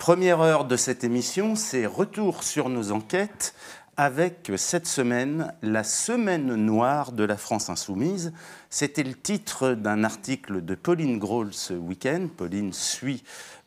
Première heure de cette émission, c'est retour sur nos enquêtes avec cette semaine, la semaine noire de la France insoumise. C'était le titre d'un article de Pauline Grohl ce week-end. Pauline suit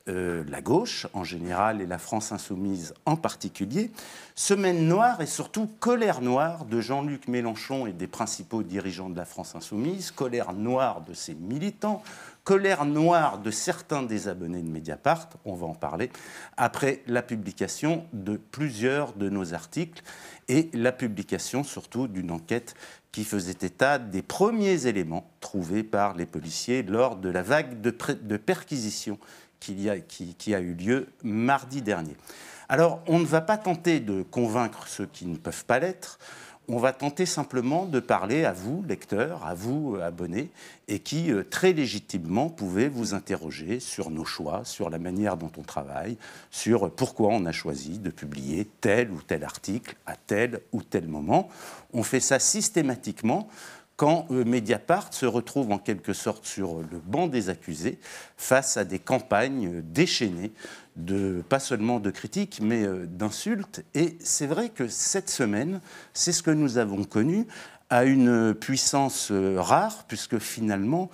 la gauche en général et la France insoumise en particulier. Semaine noire et surtout colère noire de Jean-Luc Mélenchon et des principaux dirigeants de la France insoumise, colère noire de ses militants, colère noire de certains des abonnés de Mediapart, on va en parler, après la publication de plusieurs de nos articles et la publication surtout d'une enquête qui faisait état des premiers éléments trouvés par les policiers lors de la vague de perquisitions qui a eu lieu mardi dernier. Alors, on ne va pas tenter de convaincre ceux qui ne peuvent pas l'être, on va tenter simplement de parler à vous, lecteurs, à vous, abonnés, et qui, très légitimement, pouvez vous interroger sur nos choix, sur la manière dont on travaille, sur pourquoi on a choisi de publier tel ou tel article à tel ou tel moment. On fait ça systématiquement quand Mediapart se retrouve en quelque sorte sur le banc des accusés face à des campagnes déchaînées, pas seulement de critiques, mais d'insultes. Et c'est vrai que cette semaine, c'est ce que nous avons connu, à une puissance rare, puisque finalement,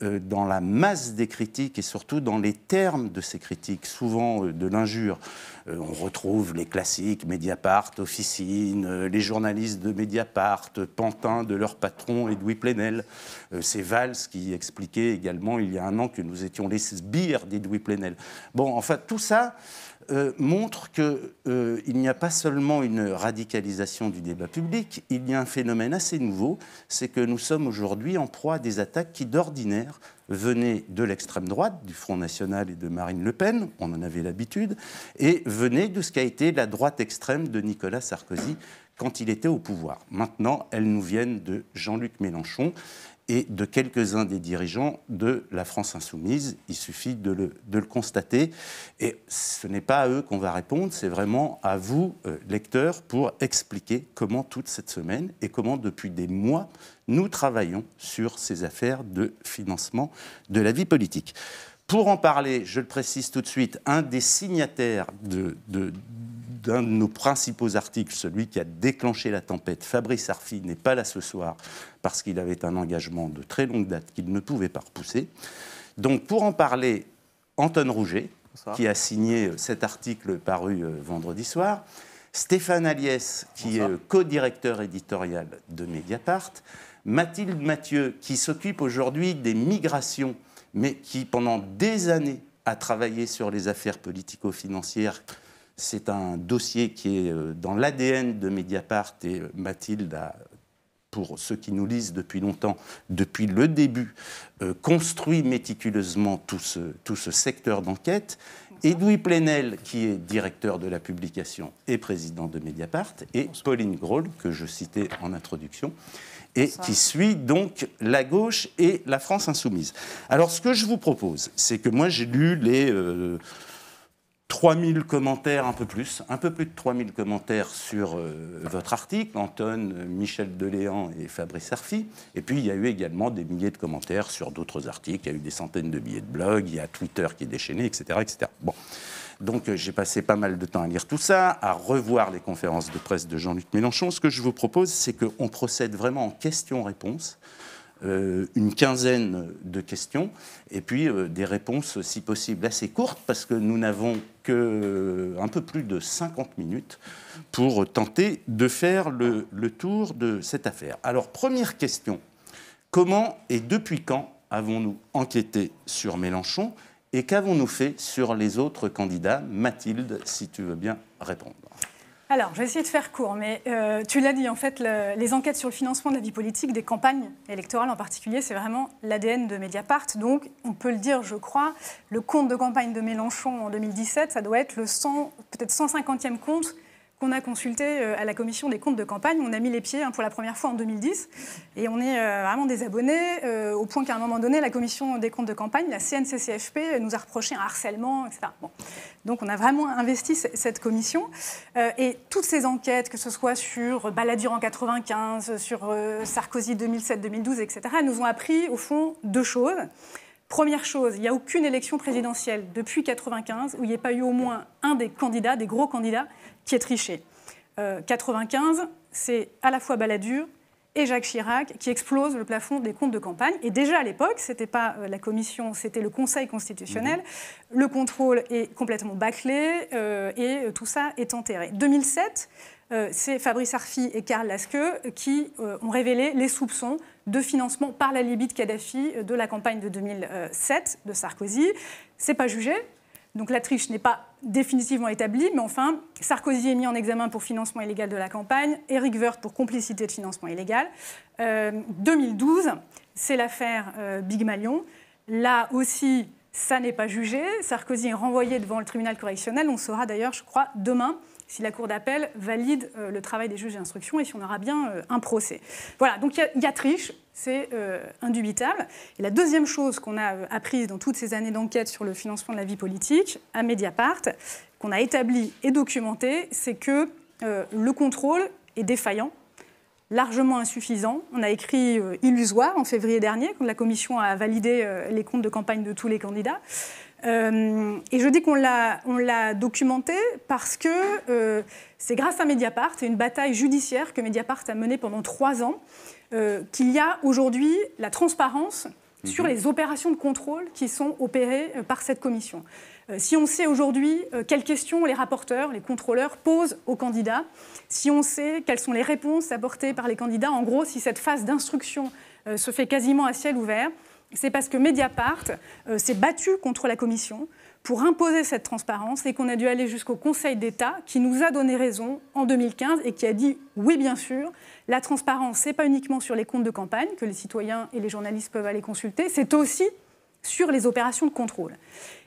dans la masse des critiques et surtout dans les termes de ces critiques, souvent de l'injure, on retrouve les classiques, Mediapart, Officine, les journalistes de Mediapart, pantins de leur patron Edoui Plenel. C'est Valls qui expliquait également il y a un an que nous étions les sbires d'Edoui Plenel. Bon, enfin, tout ça montre qu'il n'y a pas seulement une radicalisation du débat public, il y a un phénomène assez nouveau, c'est que nous sommes aujourd'hui en proie à des attaques qui, d'ordinaire, venaient de l'extrême droite, du Front National et de Marine Le Pen, on en avait l'habitude, et venaient de ce qu'a été la droite extrême de Nicolas Sarkozy quand il était au pouvoir. Maintenant, elles nous viennent de Jean-Luc Mélenchon et de quelques-uns des dirigeants de la France insoumise. Il suffit de le constater. Et ce n'est pas à eux qu'on va répondre, c'est vraiment à vous, lecteurs, pour expliquer comment toute cette semaine et comment depuis des mois, nous travaillons sur ces affaires de financement de la vie politique. Pour en parler, je le précise tout de suite, un des signataires d'un de nos principaux articles, celui qui a déclenché la tempête, Fabrice Arfi, n'est pas là ce soir parce qu'il avait un engagement de très longue date qu'il ne pouvait pas repousser. Donc pour en parler, Anton Rouget, qui a signé cet article paru vendredi soir, Stéphane Aliès, qui est co-directeur éditorial de Mediapart, Mathilde Mathieu, qui s'occupe aujourd'hui des migrations, mais qui pendant des années a travaillé sur les affaires politico-financières. C'est un dossier qui est dans l'ADN de Mediapart et Mathilde a, pour ceux qui nous lisent depuis longtemps, depuis le début, construit méticuleusement tout ce secteur d'enquête. Edoui Plenel, qui est directeur de la publication et président de Mediapart, et Pauline Grohl, que je citais en introduction, et qui suit donc la gauche et la France insoumise. Alors, ce que je vous propose, c'est que moi, j'ai lu les 3000 commentaires, un peu plus de 3000 commentaires sur votre article, Anton, Michel Deléan et Fabrice Arfi. Et puis, il y a eu également des milliers de commentaires sur d'autres articles. Il y a eu des centaines de billets de blog, il y a Twitter qui est déchaîné, etc. etc. Bon. Donc, j'ai passé pas mal de temps à lire tout ça, à revoir les conférences de presse de Jean-Luc Mélenchon. Ce que je vous propose, c'est qu'on procède vraiment en questions-réponses. Une quinzaine de questions, et puis des réponses, si possible, assez courtes, parce que nous n'avons qu'un peu plus de 50 minutes pour tenter de faire le tour de cette affaire. Alors, première question, comment et depuis quand avons-nous enquêté sur Mélenchon et qu'avons-nous fait sur les autres candidats? Mathilde, si tu veux bien répondre. Alors, je vais essayer de faire court, mais tu l'as dit, en fait, les enquêtes sur le financement de la vie politique, des campagnes électorales en particulier, c'est vraiment l'ADN de Mediapart. Donc, on peut le dire, je crois, le compte de campagne de Mélenchon en 2017, ça doit être le peut-être 150e compte qu'on a consulté à la commission des comptes de campagne. On a mis les pieds pour la première fois en 2010 et on est vraiment des abonnés au point qu'à un moment donné, la commission des comptes de campagne, la CNCCFP, nous a reproché un harcèlement, etc. Bon. Donc on a vraiment investi cette commission et toutes ces enquêtes, que ce soit sur Balladur en 95, sur Sarkozy 2007-2012, etc., nous ont appris au fond deux choses. Première chose, il n'y a aucune élection présidentielle depuis 1995 où il n'y ait pas eu au moins un des candidats, des gros candidats, qui ait triché. 1995, c'est à la fois Balladur et Jacques Chirac qui explosent le plafond des comptes de campagne. Et déjà à l'époque, ce n'était pas la commission, c'était le Conseil constitutionnel. Le contrôle est complètement bâclé et tout ça est enterré. 2007, c'est Fabrice Arfi et Karl Lasque qui ont révélé les soupçons de financement par la Libye de Kadhafi de la campagne de 2007 de Sarkozy. Ce n'est pas jugé. Donc la triche n'est pas définitivement établie, mais enfin, Sarkozy est mis en examen pour financement illégal de la campagne, Éric Woerth pour complicité de financement illégal. 2012, c'est l'affaire Big Malion. Là aussi, ça n'est pas jugé. Sarkozy est renvoyé devant le tribunal correctionnel. On saura d'ailleurs, je crois, demain, si la Cour d'appel valide le travail des juges d'instruction et si on aura bien un procès. Voilà, donc il y a triche, c'est indubitable. Et la deuxième chose qu'on a apprise dans toutes ces années d'enquête sur le financement de la vie politique, à Mediapart, qu'on a établi et documenté, c'est que le contrôle est défaillant, largement insuffisant. On a écrit illusoire en février dernier, quand la Commission a validé les comptes de campagne de tous les candidats. Et je dis qu'on l'a documenté parce que c'est grâce à Mediapart, c'est une bataille judiciaire que Mediapart a menée pendant 3 ans, qu'il y a aujourd'hui la transparence sur les opérations de contrôle qui sont opérées par cette commission. Si on sait aujourd'hui quelles questions les rapporteurs, les contrôleurs posent aux candidats, si on sait quelles sont les réponses apportées par les candidats, en gros, si cette phase d'instruction se fait quasiment à ciel ouvert, c'est parce que Mediapart s'est battu contre la Commission pour imposer cette transparence et qu'on a dû aller jusqu'au Conseil d'État qui nous a donné raison en 2015 et qui a dit oui, bien sûr, la transparence, ce n'est pas uniquement sur les comptes de campagne que les citoyens et les journalistes peuvent aller consulter, c'est aussi sur les opérations de contrôle.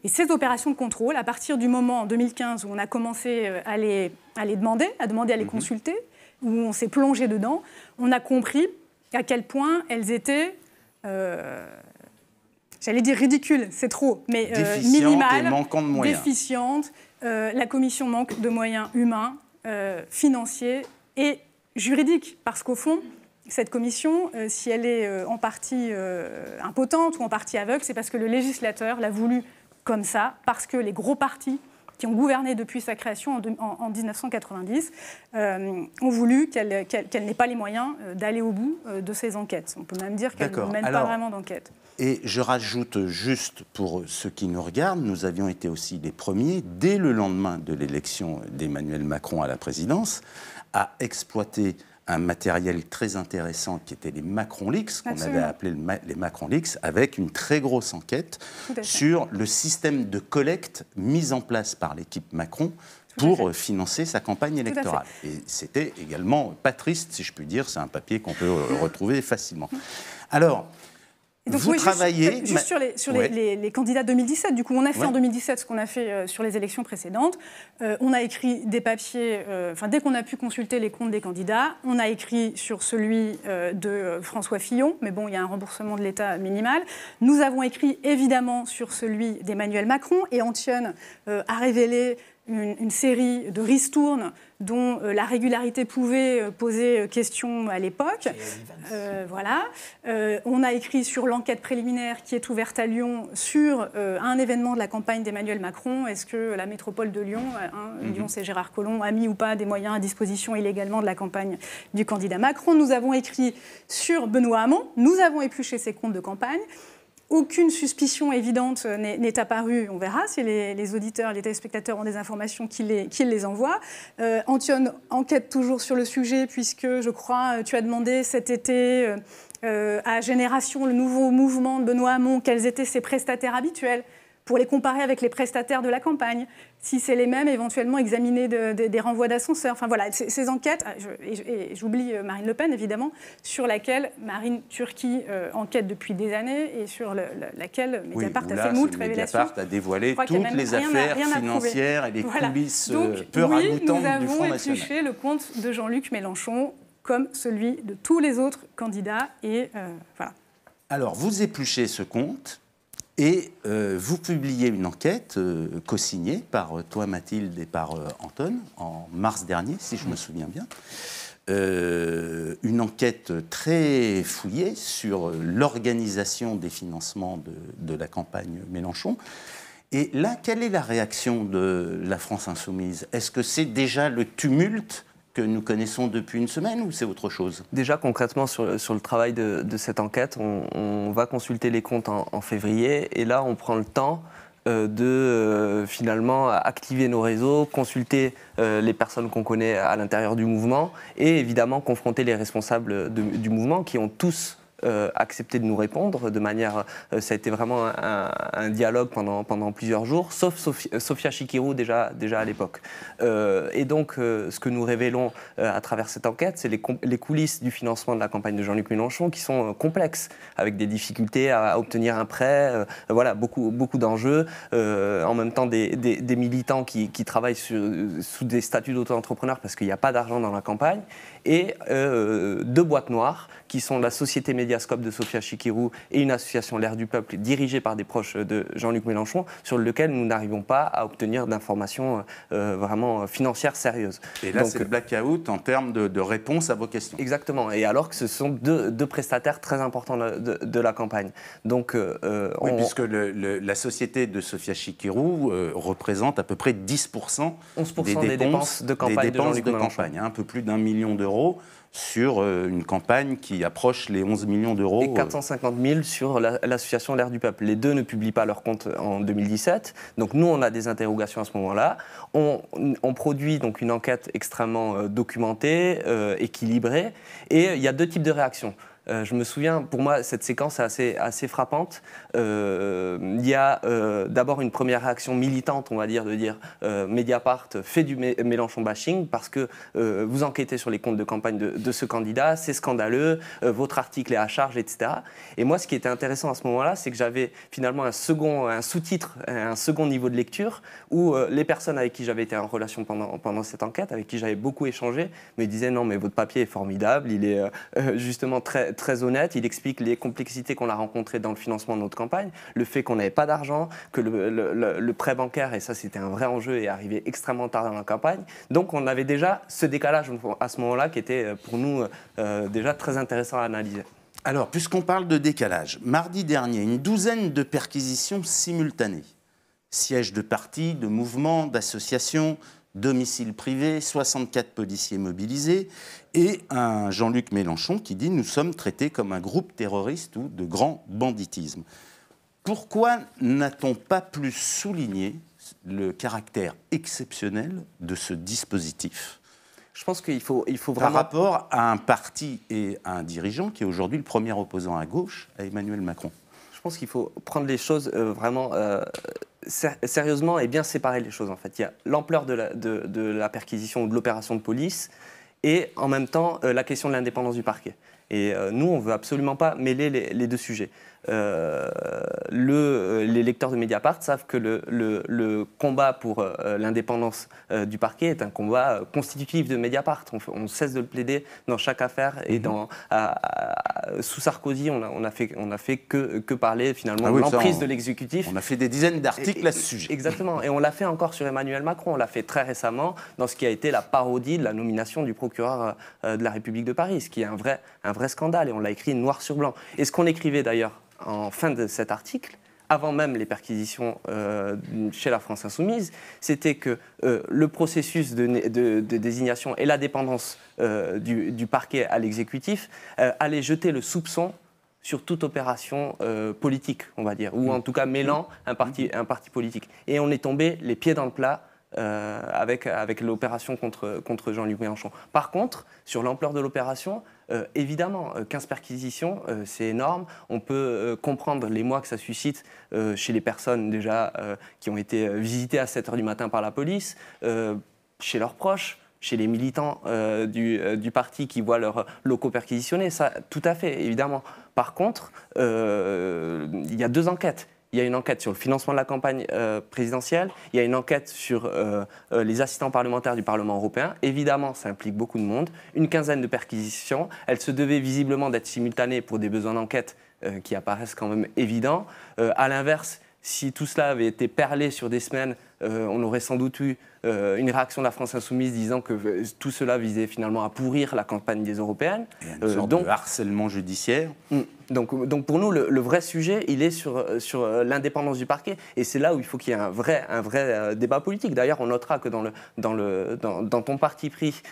Et ces opérations de contrôle, à partir du moment en 2015 où on a commencé à les demander, à les consulter, où on s'est plongé dedans, on a compris à quel point elles étaient... j'allais dire ridicule, c'est trop, mais minimale, déficiente. La Commission manque de moyens humains, financiers et juridiques. Parce qu'au fond, cette Commission, si elle est en partie impotente ou en partie aveugle, c'est parce que le législateur l'a voulu comme ça, parce que les gros partis qui ont gouverné depuis sa création en 1990, ont voulu qu'elle n'ait pas les moyens d'aller au bout de ces enquêtes. On peut même dire qu'elle ne mène pas vraiment d'enquête. Et je rajoute juste pour ceux qui nous regardent, nous avions été aussi les premiers, dès le lendemain de l'élection d'Emmanuel Macron à la présidence, à exploiter un matériel très intéressant qui était les Macron Leaks, qu'on avait appelé les Macron Leaks, avec une très grosse enquête sur le système de collecte mis en place par l'équipe Macron pour financer sa campagne électorale. Et c'était également pas triste, si je puis dire, c'est un papier qu'on peut retrouver facilement. Alors, donc, vous travaillez... Juste sur les candidats 2017, du coup, on a fait en 2017 ce qu'on a fait sur les élections précédentes. On a écrit des papiers, dès qu'on a pu consulter les comptes des candidats, on a écrit sur celui de François Fillon, mais bon, il y a un remboursement de l'État minimal. Nous avons écrit évidemment sur celui d'Emmanuel Macron, et Antionne a révélé une série de ristournes dont la régularité pouvait poser question à l'époque. Voilà. On a écrit sur l'enquête préliminaire qui est ouverte à Lyon sur un événement de la campagne d'Emmanuel Macron. Est-ce que la métropole de Lyon, Lyon c'est Gérard Collomb, a mis ou pas des moyens à disposition illégalement de la campagne du candidat Macron? Nous avons écrit sur Benoît Hamon. Nous avons épluché ses comptes de campagne. Aucune suspicion évidente n'est apparue. On verra si les auditeurs, les téléspectateurs ont des informations qu'ils les envoient. Antionne enquête toujours sur le sujet puisque, je crois, tu as demandé cet été à Génération, le nouveau mouvement de Benoît Hamon, quels étaient ses prestataires habituels pour les comparer avec les prestataires de la campagne. Si c'est les mêmes, éventuellement examiner des renvois d'ascenseurs. Enfin voilà, ces enquêtes, et j'oublie Marine Le Pen évidemment, sur laquelle Marine Turki enquête depuis des années et sur laquelle Mediapart a fait moult révélations. Mediapart a dévoilé toutes les affaires financières et les coulisses peu ragoûtantes du Front National. Nous avons épluché le compte de Jean-Luc Mélenchon comme celui de tous les autres candidats. Et voilà. Alors, vous épluchez ce compte. Et vous publiez une enquête co-signée par toi, Mathilde, et par Anton, en mars dernier, si je me souviens bien. une enquête très fouillée sur l'organisation des financements de la campagne Mélenchon. Et là, quelle est la réaction de la France insoumise? Est-ce que c'est déjà le tumulte que nous connaissons depuis une semaine ou c'est autre chose? Déjà concrètement sur le travail de cette enquête, on va consulter les comptes en février et là on prend le temps de finalement activer nos réseaux, consulter les personnes qu'on connaît à l'intérieur du mouvement et évidemment confronter les responsables du mouvement qui ont tous accepté de nous répondre de manière... ça a été vraiment un dialogue pendant plusieurs jours, sauf Sophia Chikirou déjà à l'époque. Et donc, ce que nous révélons à travers cette enquête, c'est les coulisses du financement de la campagne de Jean-Luc Mélenchon qui sont complexes, avec des difficultés à obtenir un prêt, voilà, beaucoup d'enjeux. En même temps, des militants qui travaillent sous des statuts d'auto-entrepreneurs parce qu'il n'y a pas d'argent dans la campagne. Et 2 boîtes noires qui sont la société Mediascope de Sophia Chikirou et une association L'Air du Peuple dirigée par des proches de Jean-Luc Mélenchon sur lequel nous n'arrivons pas à obtenir d'informations vraiment financières sérieuses. Et là, c'est le blackout en termes de réponse à vos questions. Exactement, et alors que ce sont deux prestataires très importants de la campagne. Donc, oui, puisque la société de Sophia Chikirou représente à peu près 10% 11% des dépenses de campagne de Jean-Luc Mélenchon. Un peu plus d'1 million d'euros sur une campagne qui approche les 11 millions d'euros. Et 450 000 sur l'association L'Air du Peuple. Les deux ne publient pas leurs comptes en 2017. Donc nous, on a des interrogations à ce moment-là. On produit donc une enquête extrêmement documentée, équilibrée. Et il y a 2 types de réactions. Je me souviens, pour moi, cette séquence est assez frappante. Il y a d'abord une première réaction militante, on va dire, de dire Mediapart fait du Mélenchon bashing parce que vous enquêtez sur les comptes de campagne de ce candidat, c'est scandaleux, votre article est à charge, etc. Et moi, ce qui était intéressant à ce moment-là, c'est que j'avais finalement un sous-titre, un second niveau de lecture où les personnes avec qui j'avais été en relation pendant cette enquête, avec qui j'avais beaucoup échangé, me disaient non, mais votre papier est formidable, il est justement très honnête, il explique les complexités qu'on a rencontrées dans le financement de notre campagne, le fait qu'on n'avait pas d'argent, que le prêt bancaire, et ça c'était un vrai enjeu, est arrivé extrêmement tard dans la campagne. Donc on avait déjà ce décalage à ce moment-là qui était pour nous déjà très intéressant à analyser. Alors, puisqu'on parle de décalage, mardi dernier, une douzaine de perquisitions simultanées. Sièges de partis, de mouvements, d'associations, domicile privé, 64 policiers mobilisés et un Jean-Luc Mélenchon qui dit « Nous sommes traités comme un groupe terroriste ou de grand banditisme ». Pourquoi n'a-t-on pas plus souligné le caractère exceptionnel de ce dispositif ? Je pense qu'il faut vraiment... Par rapport à un parti et à un dirigeant qui est aujourd'hui le premier opposant à gauche à Emmanuel Macron. Je pense qu'il faut prendre les choses vraiment sérieusement et bien séparer les choses. En fait, il y a l'ampleur de la perquisition ou de l'opération de police et en même temps la question de l'indépendance du parquet. Et nous, on ne veut absolument pas mêler les 2 sujets. Les lecteurs de Mediapart savent que le combat pour l'indépendance du parquet est un combat constitutif de Mediapart. On cesse de le plaider dans chaque affaire. Et sous Sarkozy, on a fait que parler finalement de l'emprise de l'exécutif. On a fait des dizaines d'articles à ce sujet. Exactement. Et on l'a fait encore sur Emmanuel Macron. On l'a fait très récemment dans ce qui a été la parodie de la nomination du procureur de la République de Paris, ce qui est un vrai scandale. Et on l'a écrit noir sur blanc. Et ce qu'on écrivait d'ailleurs en fin de cet article, avant même les perquisitions chez la France Insoumise, c'était que le processus de désignation et la dépendance du parquet à l'exécutif allait jeter le soupçon sur toute opération politique, on va dire, ou en tout cas mêlant un parti politique. Et on est tombé les pieds dans le plat avec l'opération contre Jean-Luc Mélenchon. Par contre, sur l'ampleur de l'opération, évidemment, 15 perquisitions, c'est énorme. On peut comprendre l'émoi que ça suscite chez les personnes déjà qui ont été visitées à 7h du matin par la police, chez leurs proches, chez les militants du parti qui voient leurs locaux perquisitionnés. Ça, tout à fait, évidemment. Par contre, il y a 2 enquêtes. Il y a une enquête sur le financement de la campagne présidentielle, il y a une enquête sur les assistants parlementaires du Parlement européen. Évidemment, ça implique beaucoup de monde. Une quinzaine de perquisitions. Elles se devaient visiblement d'être simultanées pour des besoins d'enquête qui apparaissent quand même évidents. À l'inverse, si tout cela avait été perlé sur des semaines, on aurait sans doute eu une réaction de la France insoumise disant que tout cela visait finalement à pourrir la campagne des européennes. Et une sorte de harcèlement judiciaire. Donc pour nous, le vrai sujet, il est sur l'indépendance du parquet. Et c'est là où il faut qu'il y ait un vrai débat politique. D'ailleurs, on notera que dans ton parti pris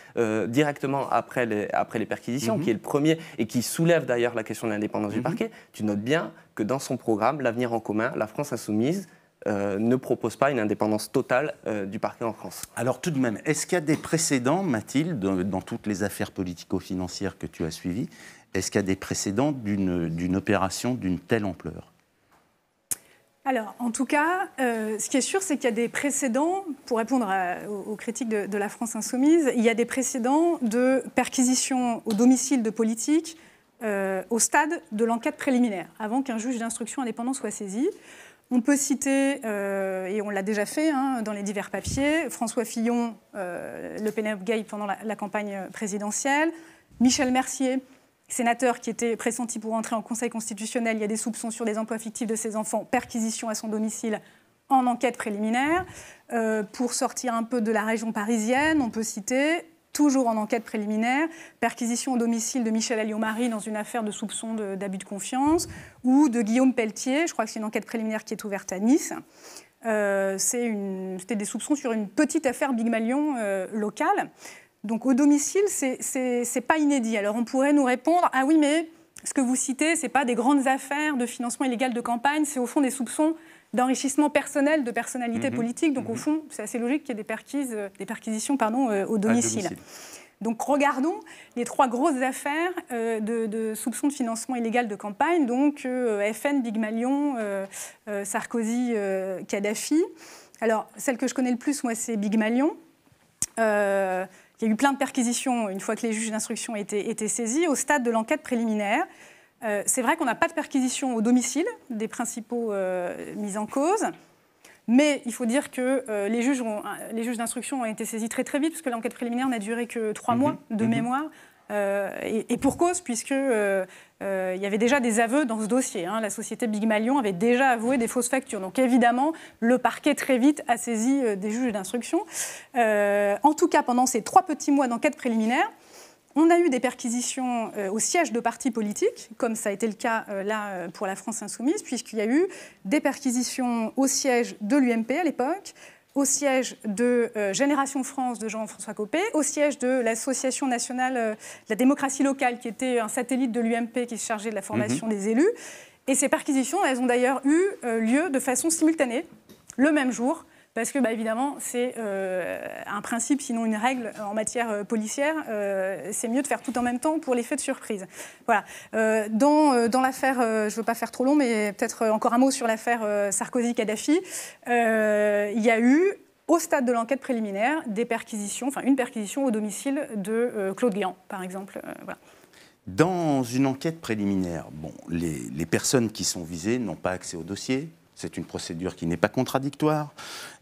directement après les perquisitions, qui est le premier et qui soulève d'ailleurs la question de l'indépendance du parquet, tu notes bien que dans son programme, l'Avenir en commun, la France insoumise ne propose pas une indépendance totale du parquet en France. Alors tout de même, est-ce qu'il y a des précédents, Mathilde, dans toutes les affaires politico-financières que tu as suivies, est-ce qu'il y a des précédents d'une opération d'une telle ampleur ? Alors, en tout cas, ce qui est sûr, c'est qu'il y a des précédents, pour répondre aux critiques de la France insoumise, il y a des précédents de perquisition au domicile de politiques au stade de l'enquête préliminaire, avant qu'un juge d'instruction indépendant soit saisi. On peut citer, et on l'a déjà fait dans les divers papiers, François Fillon, le Penelope Gay pendant la campagne présidentielle, Michel Mercier, sénateur qui était pressenti pour entrer en Conseil constitutionnel, il y a des soupçons sur des emplois fictifs de ses enfants, perquisition à son domicile en enquête préliminaire. Pour sortir un peu de la région parisienne, on peut citer, toujours en enquête préliminaire, perquisition au domicile de Michel Alliot-Marie dans une affaire de soupçon d'abus de confiance, ou de Guillaume Pelletier, je crois que c'est une enquête préliminaire qui est ouverte à Nice. C'était des soupçons sur une petite affaire Big Malion locale. Donc au domicile, c'est pas inédit. Alors on pourrait nous répondre, ah oui, mais ce que vous citez, c'est pas des grandes affaires de financement illégal de campagne, c'est au fond des soupçons d'enrichissement personnel de personnalités politiques. Donc au fond, c'est assez logique qu'il y ait des perquisitions au domicile. Donc regardons les 3 grosses affaires de soupçons de financement illégal de campagne, donc FN, Big Malion, Sarkozy, Kadhafi. Alors celle que je connais le plus, moi, c'est Big Malion. Il y a eu plein de perquisitions une fois que les juges d'instruction étaient saisis au stade de l'enquête préliminaire. C'est vrai qu'on n'a pas de perquisition au domicile des principaux mis en cause, mais il faut dire que les juges d'instruction ont été saisis très très vite, puisque l'enquête préliminaire n'a duré que 3 mois de mémoire, et pour cause, puisque il y avait déjà des aveux dans ce dossier. La société Big Malion avait déjà avoué des fausses factures. Donc évidemment, le parquet très vite a saisi des juges d'instruction. En tout cas, pendant ces 3 petits mois d'enquête préliminaire, on a eu des perquisitions au siège de partis politiques, comme ça a été le cas là pour la France insoumise, puisqu'il y a eu des perquisitions au siège de l'UMP à l'époque, au siège de Génération France de Jean-François Copé, au siège de l'Association nationale de la démocratie locale, qui était un satellite de l'UMP qui se chargeait de la formation des élus. Et ces perquisitions, elles ont d'ailleurs eu lieu de façon simultanée, le même jour, parce que, évidemment, c'est un principe, sinon une règle en matière policière. C'est mieux de faire tout en même temps pour l'effet de surprise. Voilà. Dans l'affaire, je ne veux pas faire trop long, mais peut-être encore un mot sur l'affaire Sarkozy-Kadhafi. Il y a eu, au stade de l'enquête préliminaire, des perquisitions, une perquisition au domicile de Claude Guéant, par exemple. Voilà. Dans une enquête préliminaire, les personnes qui sont visées n'ont pas accès au dossier. C'est une procédure qui n'est pas contradictoire.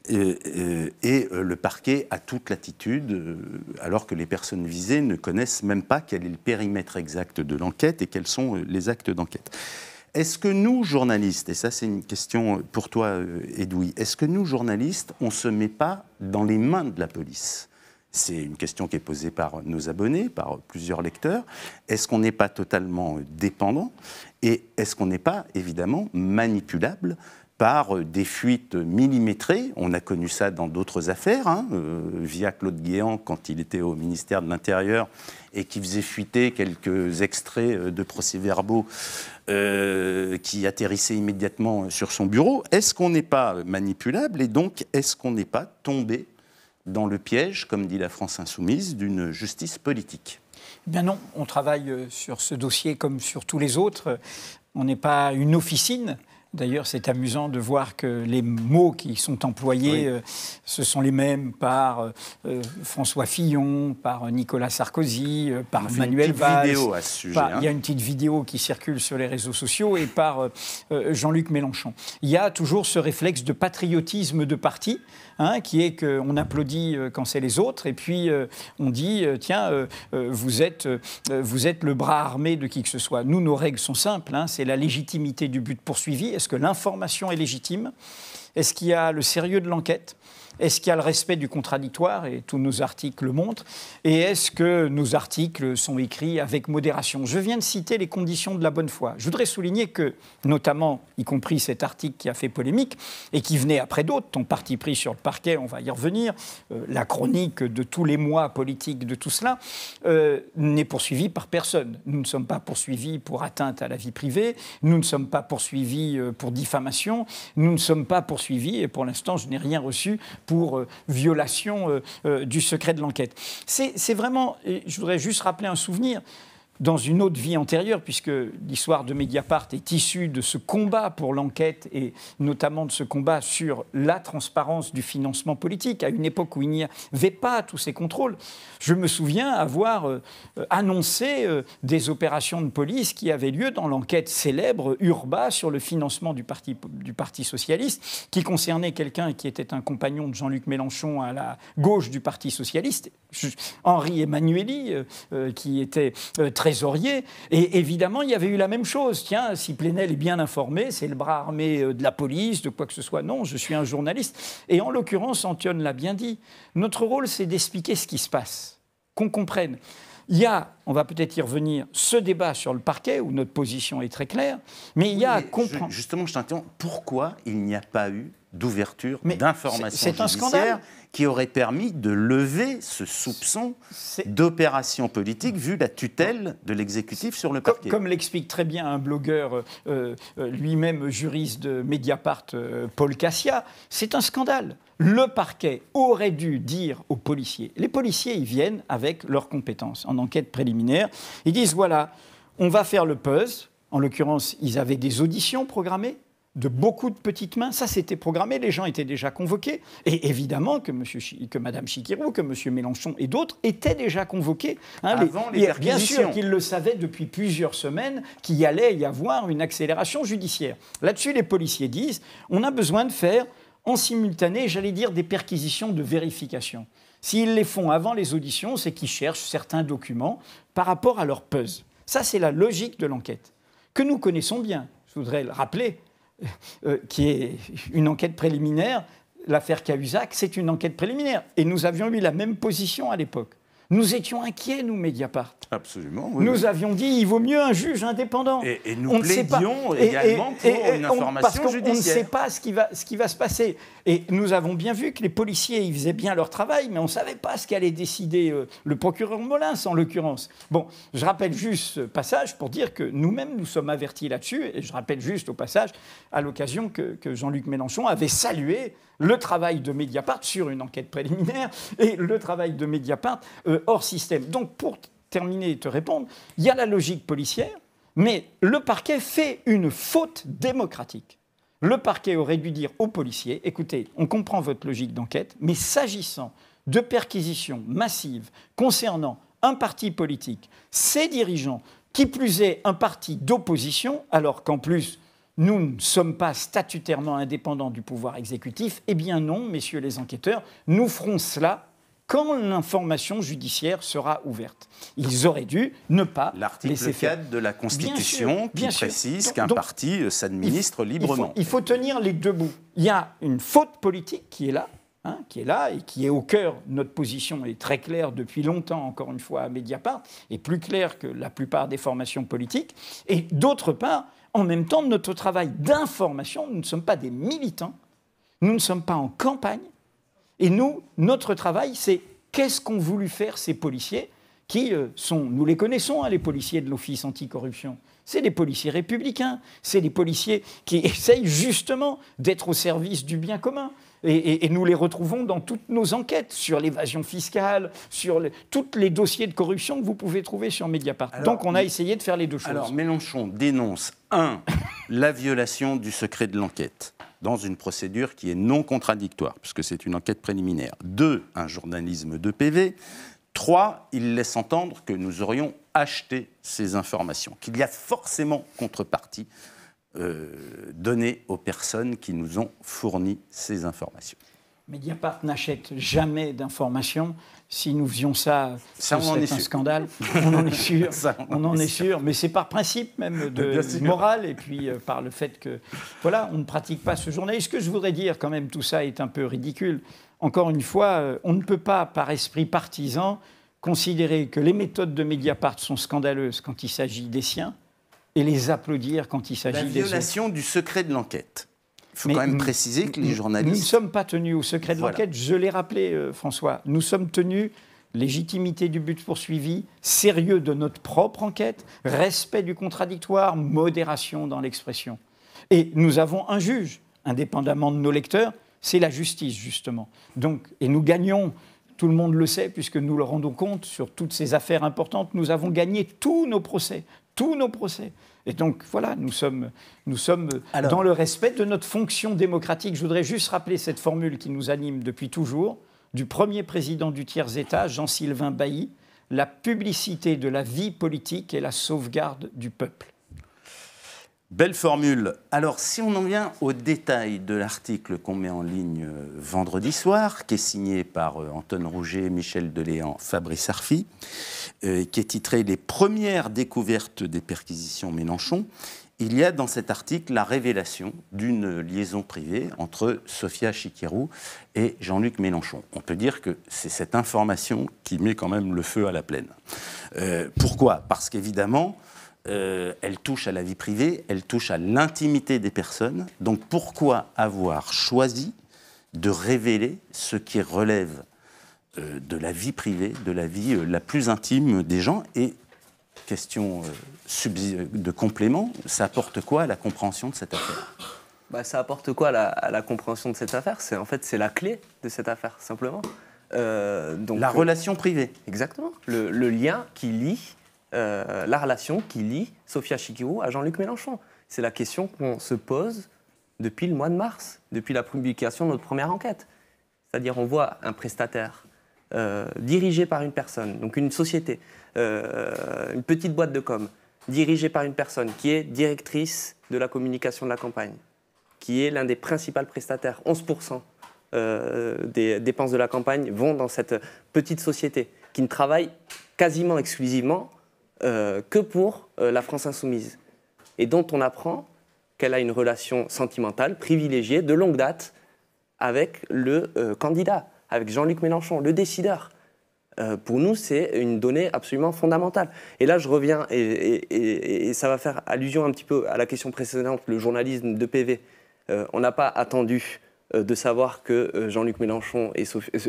Et le parquet a toute latitude, alors que les personnes visées ne connaissent même pas quel est le périmètre exact de l'enquête et quels sont les actes d'enquête. Est-ce que nous, journalistes, et ça c'est une question pour toi, Edoui, est-ce que nous, journalistes, on ne se met pas dans les mains de la police ? C'est une question qui est posée par nos abonnés, par plusieurs lecteurs. Est-ce qu'on n'est pas totalement dépendant ? Et est-ce qu'on n'est pas, évidemment, manipulable par des fuites millimétrées? On a connu ça dans d'autres affaires, via Claude Guéant quand il était au ministère de l'Intérieur et qui faisait fuiter quelques extraits de procès-verbaux qui atterrissaient immédiatement sur son bureau. Est-ce qu'on n'est pas manipulable et donc est-ce qu'on n'est pas tombé dans le piège, comme dit la France insoumise, d'une justice politique? Bien non, on travaille sur ce dossier comme sur tous les autres. On n'est pas une officine. D'ailleurs, c'est amusant de voir que les mots qui sont employés, ce sont les mêmes par François Fillon, par Nicolas Sarkozy, par Manuel Valls. Il y a une petite vidéo à ce sujet. Il y a une petite vidéo qui circule sur les réseaux sociaux et par Jean-Luc Mélenchon. Il y a toujours ce réflexe de patriotisme de parti, qui est qu'on applaudit quand c'est les autres, et puis on dit, tiens, vous êtes le bras armé de qui que ce soit. Nous, nos règles sont simples, c'est la légitimité du but poursuivi. Est-ce que l'information est légitime ? Est-ce qu'il y a le sérieux de l'enquête ? Est-ce qu'il y a le respect du contradictoire, et tous nos articles le montrent? Et est-ce que nos articles sont écrits avec modération? Je viens de citer les conditions de la bonne foi. Je voudrais souligner que, notamment, y compris cet article qui a fait polémique, et qui venait après d'autres, ton parti pris sur le parquet, on va y revenir, la chronique de tous les mois politiques de tout cela, n'est poursuivie par personne. Nous ne sommes pas poursuivis pour atteinte à la vie privée, nous ne sommes pas poursuivis pour diffamation, nous ne sommes pas poursuivis, et pour l'instant, je n'ai rien reçu pour violation du secret de l'enquête. C'est vraiment, je voudrais juste rappeler un souvenir, dans une autre vie antérieure, puisque l'histoire de Mediapart est issue de ce combat pour l'enquête et notamment de ce combat sur la transparence du financement politique, à une époque où il n'y avait pas tous ces contrôles. Je me souviens avoir annoncé des opérations de police qui avaient lieu dans l'enquête célèbre Urba sur le financement du Parti socialiste, qui concernait quelqu'un qui était un compagnon de Jean-Luc Mélenchon à la gauche du Parti socialiste, Henri Emmanuelli, qui était trésorier. Et évidemment, il y avait eu la même chose. Tiens, si Plenel est bien informé, c'est le bras armé de la police, de quoi que ce soit. Non, je suis un journaliste. Et en l'occurrence, Antione l'a bien dit, notre rôle, c'est d'expliquer ce qui se passe, qu'on comprenne. Il y a, on va peut-être y revenir, ce débat sur le parquet, où notre position est très claire, mais il y a à comprendre... Justement, je t'interromps. Pourquoi il n'y a pas eu d'ouverture d'informations judiciaires scandale qui aurait permis de lever ce soupçon d'opération politique vu la tutelle de l'exécutif sur le parquet? Comme l'explique très bien un blogueur, lui-même juriste de Mediapart, Paul Cassia, c'est un scandale. Le parquet aurait dû dire aux policiers, les policiers, ils viennent avec leurs compétences en enquête préliminaire, ils disent voilà, on va faire le puzzle, en l'occurrence, ils avaient des auditions programmées, de beaucoup de petites mains, ça c'était programmé, les gens étaient déjà convoqués, et évidemment que Mme Chikirou, que M. Mélenchon et d'autres étaient déjà convoqués. Avant les perquisitions. Bien sûr qu'ils le savaient depuis plusieurs semaines qu'il y allait y avoir une accélération judiciaire. Là-dessus, les policiers disent, on a besoin de faire en simultané, j'allais dire, des perquisitions de vérification. S'ils les font avant les auditions, c'est qu'ils cherchent certains documents par rapport à leur puzzle. Ça, c'est la logique de l'enquête, que nous connaissons bien. Je voudrais le rappeler, qui est une enquête préliminaire. L'affaire Cahuzac, c'est une enquête préliminaire. Et nous avions eu la même position à l'époque. Nous étions inquiets, nous, Mediapart. Absolument. Oui, nous avions dit, il vaut mieux un juge indépendant. Et nous plaidions également pour une information judiciaire. On ne sait pas ce qui va se passer. Et nous avons bien vu que les policiers, ils faisaient bien leur travail, mais on ne savait pas ce qu'allait décider le procureur Molins, en l'occurrence. Bon, je rappelle juste ce passage pour dire que nous-mêmes, nous sommes avertis là-dessus. Et je rappelle juste au passage, à l'occasion, que Jean-Luc Mélenchon avait salué le travail de Mediapart sur une enquête préliminaire et le travail de Mediapart hors système. Donc, pour terminer et te répondre, il y a la logique policière, mais le parquet fait une faute démocratique. Le parquet aurait dû dire aux policiers, écoutez, on comprend votre logique d'enquête, mais s'agissant de perquisitions massives concernant un parti politique, ses dirigeants, qui plus est un parti d'opposition, alors qu'en plus, nous ne sommes pas statutairement indépendants du pouvoir exécutif, eh bien non, messieurs les enquêteurs, nous ferons cela quand l'information judiciaire sera ouverte. Ils auraient dû ne pas laisser faire. L'article 4 de la Constitution qui précise qu'un parti s'administre librement. Il faut tenir les deux bouts. Il y a une faute politique qui est là, et qui est au cœur. Notre position est très claire depuis longtemps, encore une fois, à Mediapart, et plus claire que la plupart des formations politiques. Et d'autre part, en même temps, notre travail d'information, nous ne sommes pas des militants, nous ne sommes pas en campagne, et nous, notre travail, c'est qu'est-ce qu'ont voulu faire ces policiers qui sont, nous les connaissons, les policiers de l'Office anticorruption. C'est des policiers républicains, c'est des policiers qui essayent justement d'être au service du bien commun. Et nous les retrouvons dans toutes nos enquêtes sur l'évasion fiscale, sur tous les dossiers de corruption que vous pouvez trouver sur Mediapart. Alors, donc on a essayé de faire les deux choses. Alors Mélenchon dénonce, la violation du secret de l'enquête dans une procédure qui est non contradictoire, puisque c'est une enquête préliminaire. 2, un journalisme de PV. 3, il laisse entendre que nous aurions acheté ces informations, qu'il y a forcément contrepartie donnée aux personnes qui nous ont fourni ces informations. Mediapart n'achète jamais d'informations. Si nous faisions ça, ce serait un scandale. On en est sûr. On en est sûr. Mais c'est par principe même de morale et puis par le fait que, voilà, on ne pratique pas ce journalisme. Ce que je voudrais dire, quand même, tout ça est un peu ridicule. Encore une fois, on ne peut pas, par esprit partisan, considérer que les méthodes de Mediapart sont scandaleuses quand il s'agit des siens et les applaudir quand il s'agit des autres. La violation du secret de l'enquête. Il faut quand même préciser que les journalistes... Nous ne sommes pas tenus au secret de l'enquête, je l'ai rappelé, François. Nous sommes tenus légitimité du but poursuivi, sérieux de notre propre enquête, respect du contradictoire, modération dans l'expression. Et nous avons un juge, indépendamment de nos lecteurs, c'est la justice, justement. Donc, et nous gagnons, tout le monde le sait, puisque nous le rendons compte sur toutes ces affaires importantes, nous avons gagné tous nos procès. Et donc, voilà, nous sommes dans le respect de notre fonction démocratique. Je voudrais juste rappeler cette formule qui nous anime depuis toujours, du premier président du tiers-État, Jean-Sylvain Bailly, la publicité de la vie politique et la sauvegarde du peuple. Belle formule. Alors, si on en vient au détail de l'article qu'on met en ligne vendredi soir, qui est signé par Antoine Rouget, Michel Deléan, Fabrice Arfi, qui est titré « Les premières découvertes des perquisitions Mélenchon », il y a dans cet article la révélation d'une liaison privée entre Sophia Chikirou et Jean-Luc Mélenchon. On peut dire que c'est cette information qui met quand même le feu à la plaine. Pourquoi ? Parce qu'évidemment, elle touche à la vie privée, elle touche à l'intimité des personnes. Donc pourquoi avoir choisi de révéler ce qui relève de la vie privée, de la vie la plus intime des gens ? Et question de complément, ça apporte quoi à la compréhension de cette affaire ? Ça apporte quoi à la compréhension de cette affaire ? C'est la clé de cette affaire, simplement. Donc, la relation privée. Exactement. Le lien qui lie, la relation qui lie Sophia Chikirou à Jean-Luc Mélenchon. C'est la question qu'on se pose depuis le mois de mars, depuis la publication de notre première enquête. C'est-à-dire, on voit un prestataire dirigé par une personne, donc une société, une petite boîte de com, dirigée par une personne qui est directrice de la communication de la campagne, qui est l'un des principaux prestataires. 11% des dépenses de la campagne vont dans cette petite société qui ne travaille quasiment exclusivement que pour la France Insoumise et dont on apprend qu'elle a une relation sentimentale, privilégiée, de longue date avec le candidat, avec Jean-Luc Mélenchon, le décideur. Pour nous, c'est une donnée absolument fondamentale. Et là, je reviens, et ça va faire allusion un petit peu à la question précédente, le journalisme de PV. On n'a pas attendu de savoir que Jean-Luc Mélenchon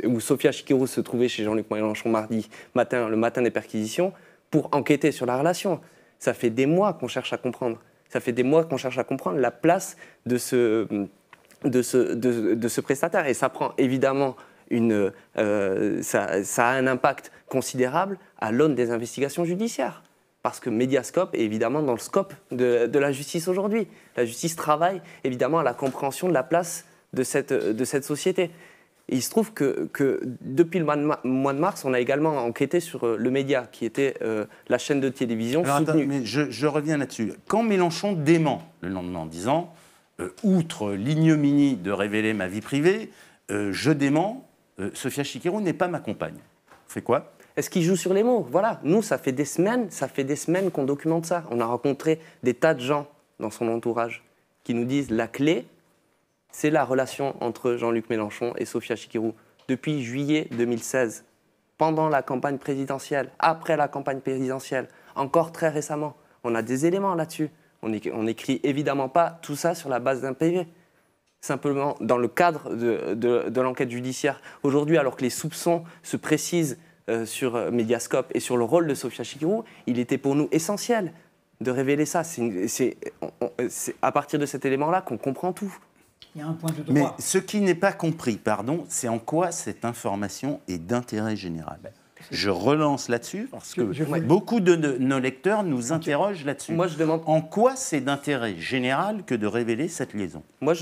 ou Sophia Chikirou se trouvaient chez Jean-Luc Mélenchon mardi matin, le matin des perquisitions, pour enquêter sur la relation. Ça fait des mois qu'on cherche à comprendre. Ça fait des mois qu'on cherche à comprendre la place de ce prestataire. Et ça prend évidemment ça a un impact considérable à l'aune des investigations judiciaires. Parce que Mediascope est évidemment dans le scope de la justice aujourd'hui. La justice travaille évidemment à la compréhension de la place de cette société. Et il se trouve que depuis le mois de mars, on a également enquêté sur le Média, qui était la chaîne de télévision soutenue. Mais je reviens là-dessus. Quand Mélenchon dément le lendemain en disant outre l'ignominie de révéler ma vie privée, je dément, Sophia Chikirou n'est pas ma compagne. On fait quoi ? Est-ce qu'il joue sur les mots ? Voilà, nous, ça fait des semaines qu'on documente ça. On a rencontré des tas de gens dans son entourage qui nous disent la clé, c'est la relation entre Jean-Luc Mélenchon et Sophia Chikirou. Depuis juillet 2016, pendant la campagne présidentielle, après la campagne présidentielle, encore très récemment, on a des éléments là-dessus. On n'écrit évidemment pas tout ça sur la base d'un PV. Simplement, dans le cadre de l'enquête judiciaire. Aujourd'hui, alors que les soupçons se précisent sur Mediascope et sur le rôle de Sophia Chikirou, il était pour nous essentiel de révéler ça. C'est à partir de cet élément-là qu'on comprend tout. Il y a un point de droit. Mais ce qui n'est pas compris, c'est en quoi cette information est d'intérêt général. Je relance là-dessus parce que beaucoup de nos lecteurs nous interrogent là-dessus. Moi, je demande... En quoi c'est d'intérêt général que de révéler cette liaison ? Moi,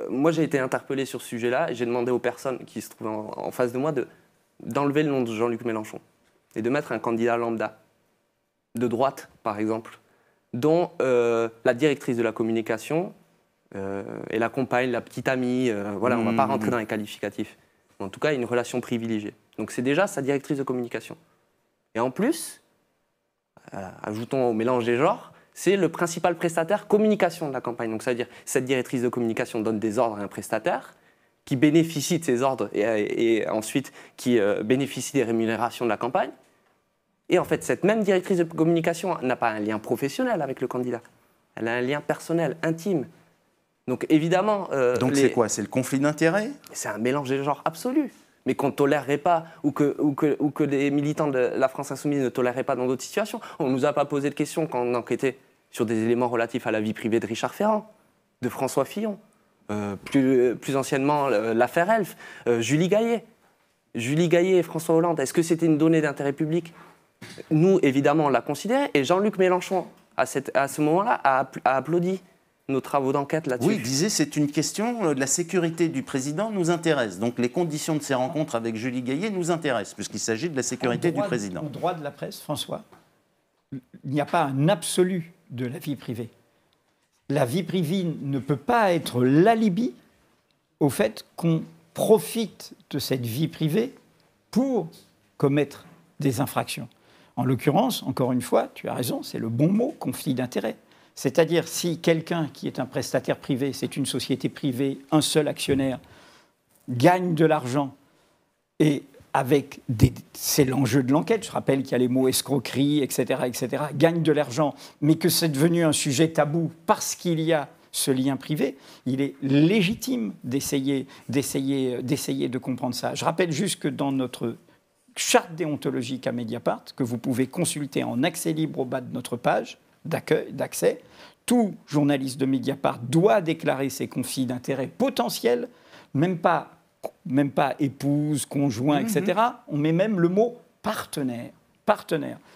moi, j'ai été interpellé sur ce sujet-là et j'ai demandé aux personnes qui se trouvaient en face de moi d'enlever le nom de Jean-Luc Mélenchon et de mettre un candidat lambda, de droite, par exemple, dont la directrice de la communication et la compagne, la petite amie. Voilà, on ne va pas rentrer dans les qualificatifs. En tout cas, une relation privilégiée. Donc c'est déjà sa directrice de communication. Et en plus, ajoutons au mélange des genres, c'est le principal prestataire communication de la campagne. Donc ça veut dire cette directrice de communication donne des ordres à un prestataire qui bénéficie de ces ordres et ensuite qui bénéficie des rémunérations de la campagne. Et en fait, cette même directrice de communication n'a pas un lien professionnel avec le candidat. Elle a un lien personnel, intime. Donc évidemment... Donc c'est quoi? C'est le conflit d'intérêts? C'est un mélange des genres absolu. Mais qu'on ne tolérerait pas, ou que les militants de la France Insoumise ne toléreraient pas dans d'autres situations. On ne nous a pas posé de questions quand on enquêtait sur des éléments relatifs à la vie privée de Richard Ferrand, de François Fillon, plus anciennement l'affaire Elf, Julie Gaillet et François Hollande. Est-ce que c'était une donnée d'intérêt public? Nous, évidemment, on l'a considéré, et Jean-Luc Mélenchon, à ce moment-là, a applaudi nos travaux d'enquête là-dessus. Oui, il disait c'est une question de la sécurité du président nous intéresse. Donc les conditions de ces rencontres avec Julie Gaillet nous intéressent, puisqu'il s'agit de la sécurité du président. En droit de la presse, François, il n'y a pas un absolu de la vie privée. La vie privée ne peut pas être l'alibi au fait qu'on profite de cette vie privée pour commettre des infractions. En l'occurrence, encore une fois, tu as raison, c'est le bon mot, conflit d'intérêts. C'est-à-dire, si quelqu'un qui est un prestataire privé, c'est une société privée, un seul actionnaire, gagne de l'argent, et c'est l'enjeu de l'enquête, je rappelle qu'il y a les mots escroquerie, etc., gagne de l'argent, mais que c'est devenu un sujet tabou parce qu'il y a ce lien privé, il est légitime d'essayer de comprendre ça. Je rappelle juste que dans notre charte déontologique à Mediapart, que vous pouvez consulter en accès libre au bas de notre page d'accès, tout journaliste de Mediapart doit déclarer ses conflits d'intérêts potentiels, même pas épouse, conjoint, etc. On met même le mot partenaire.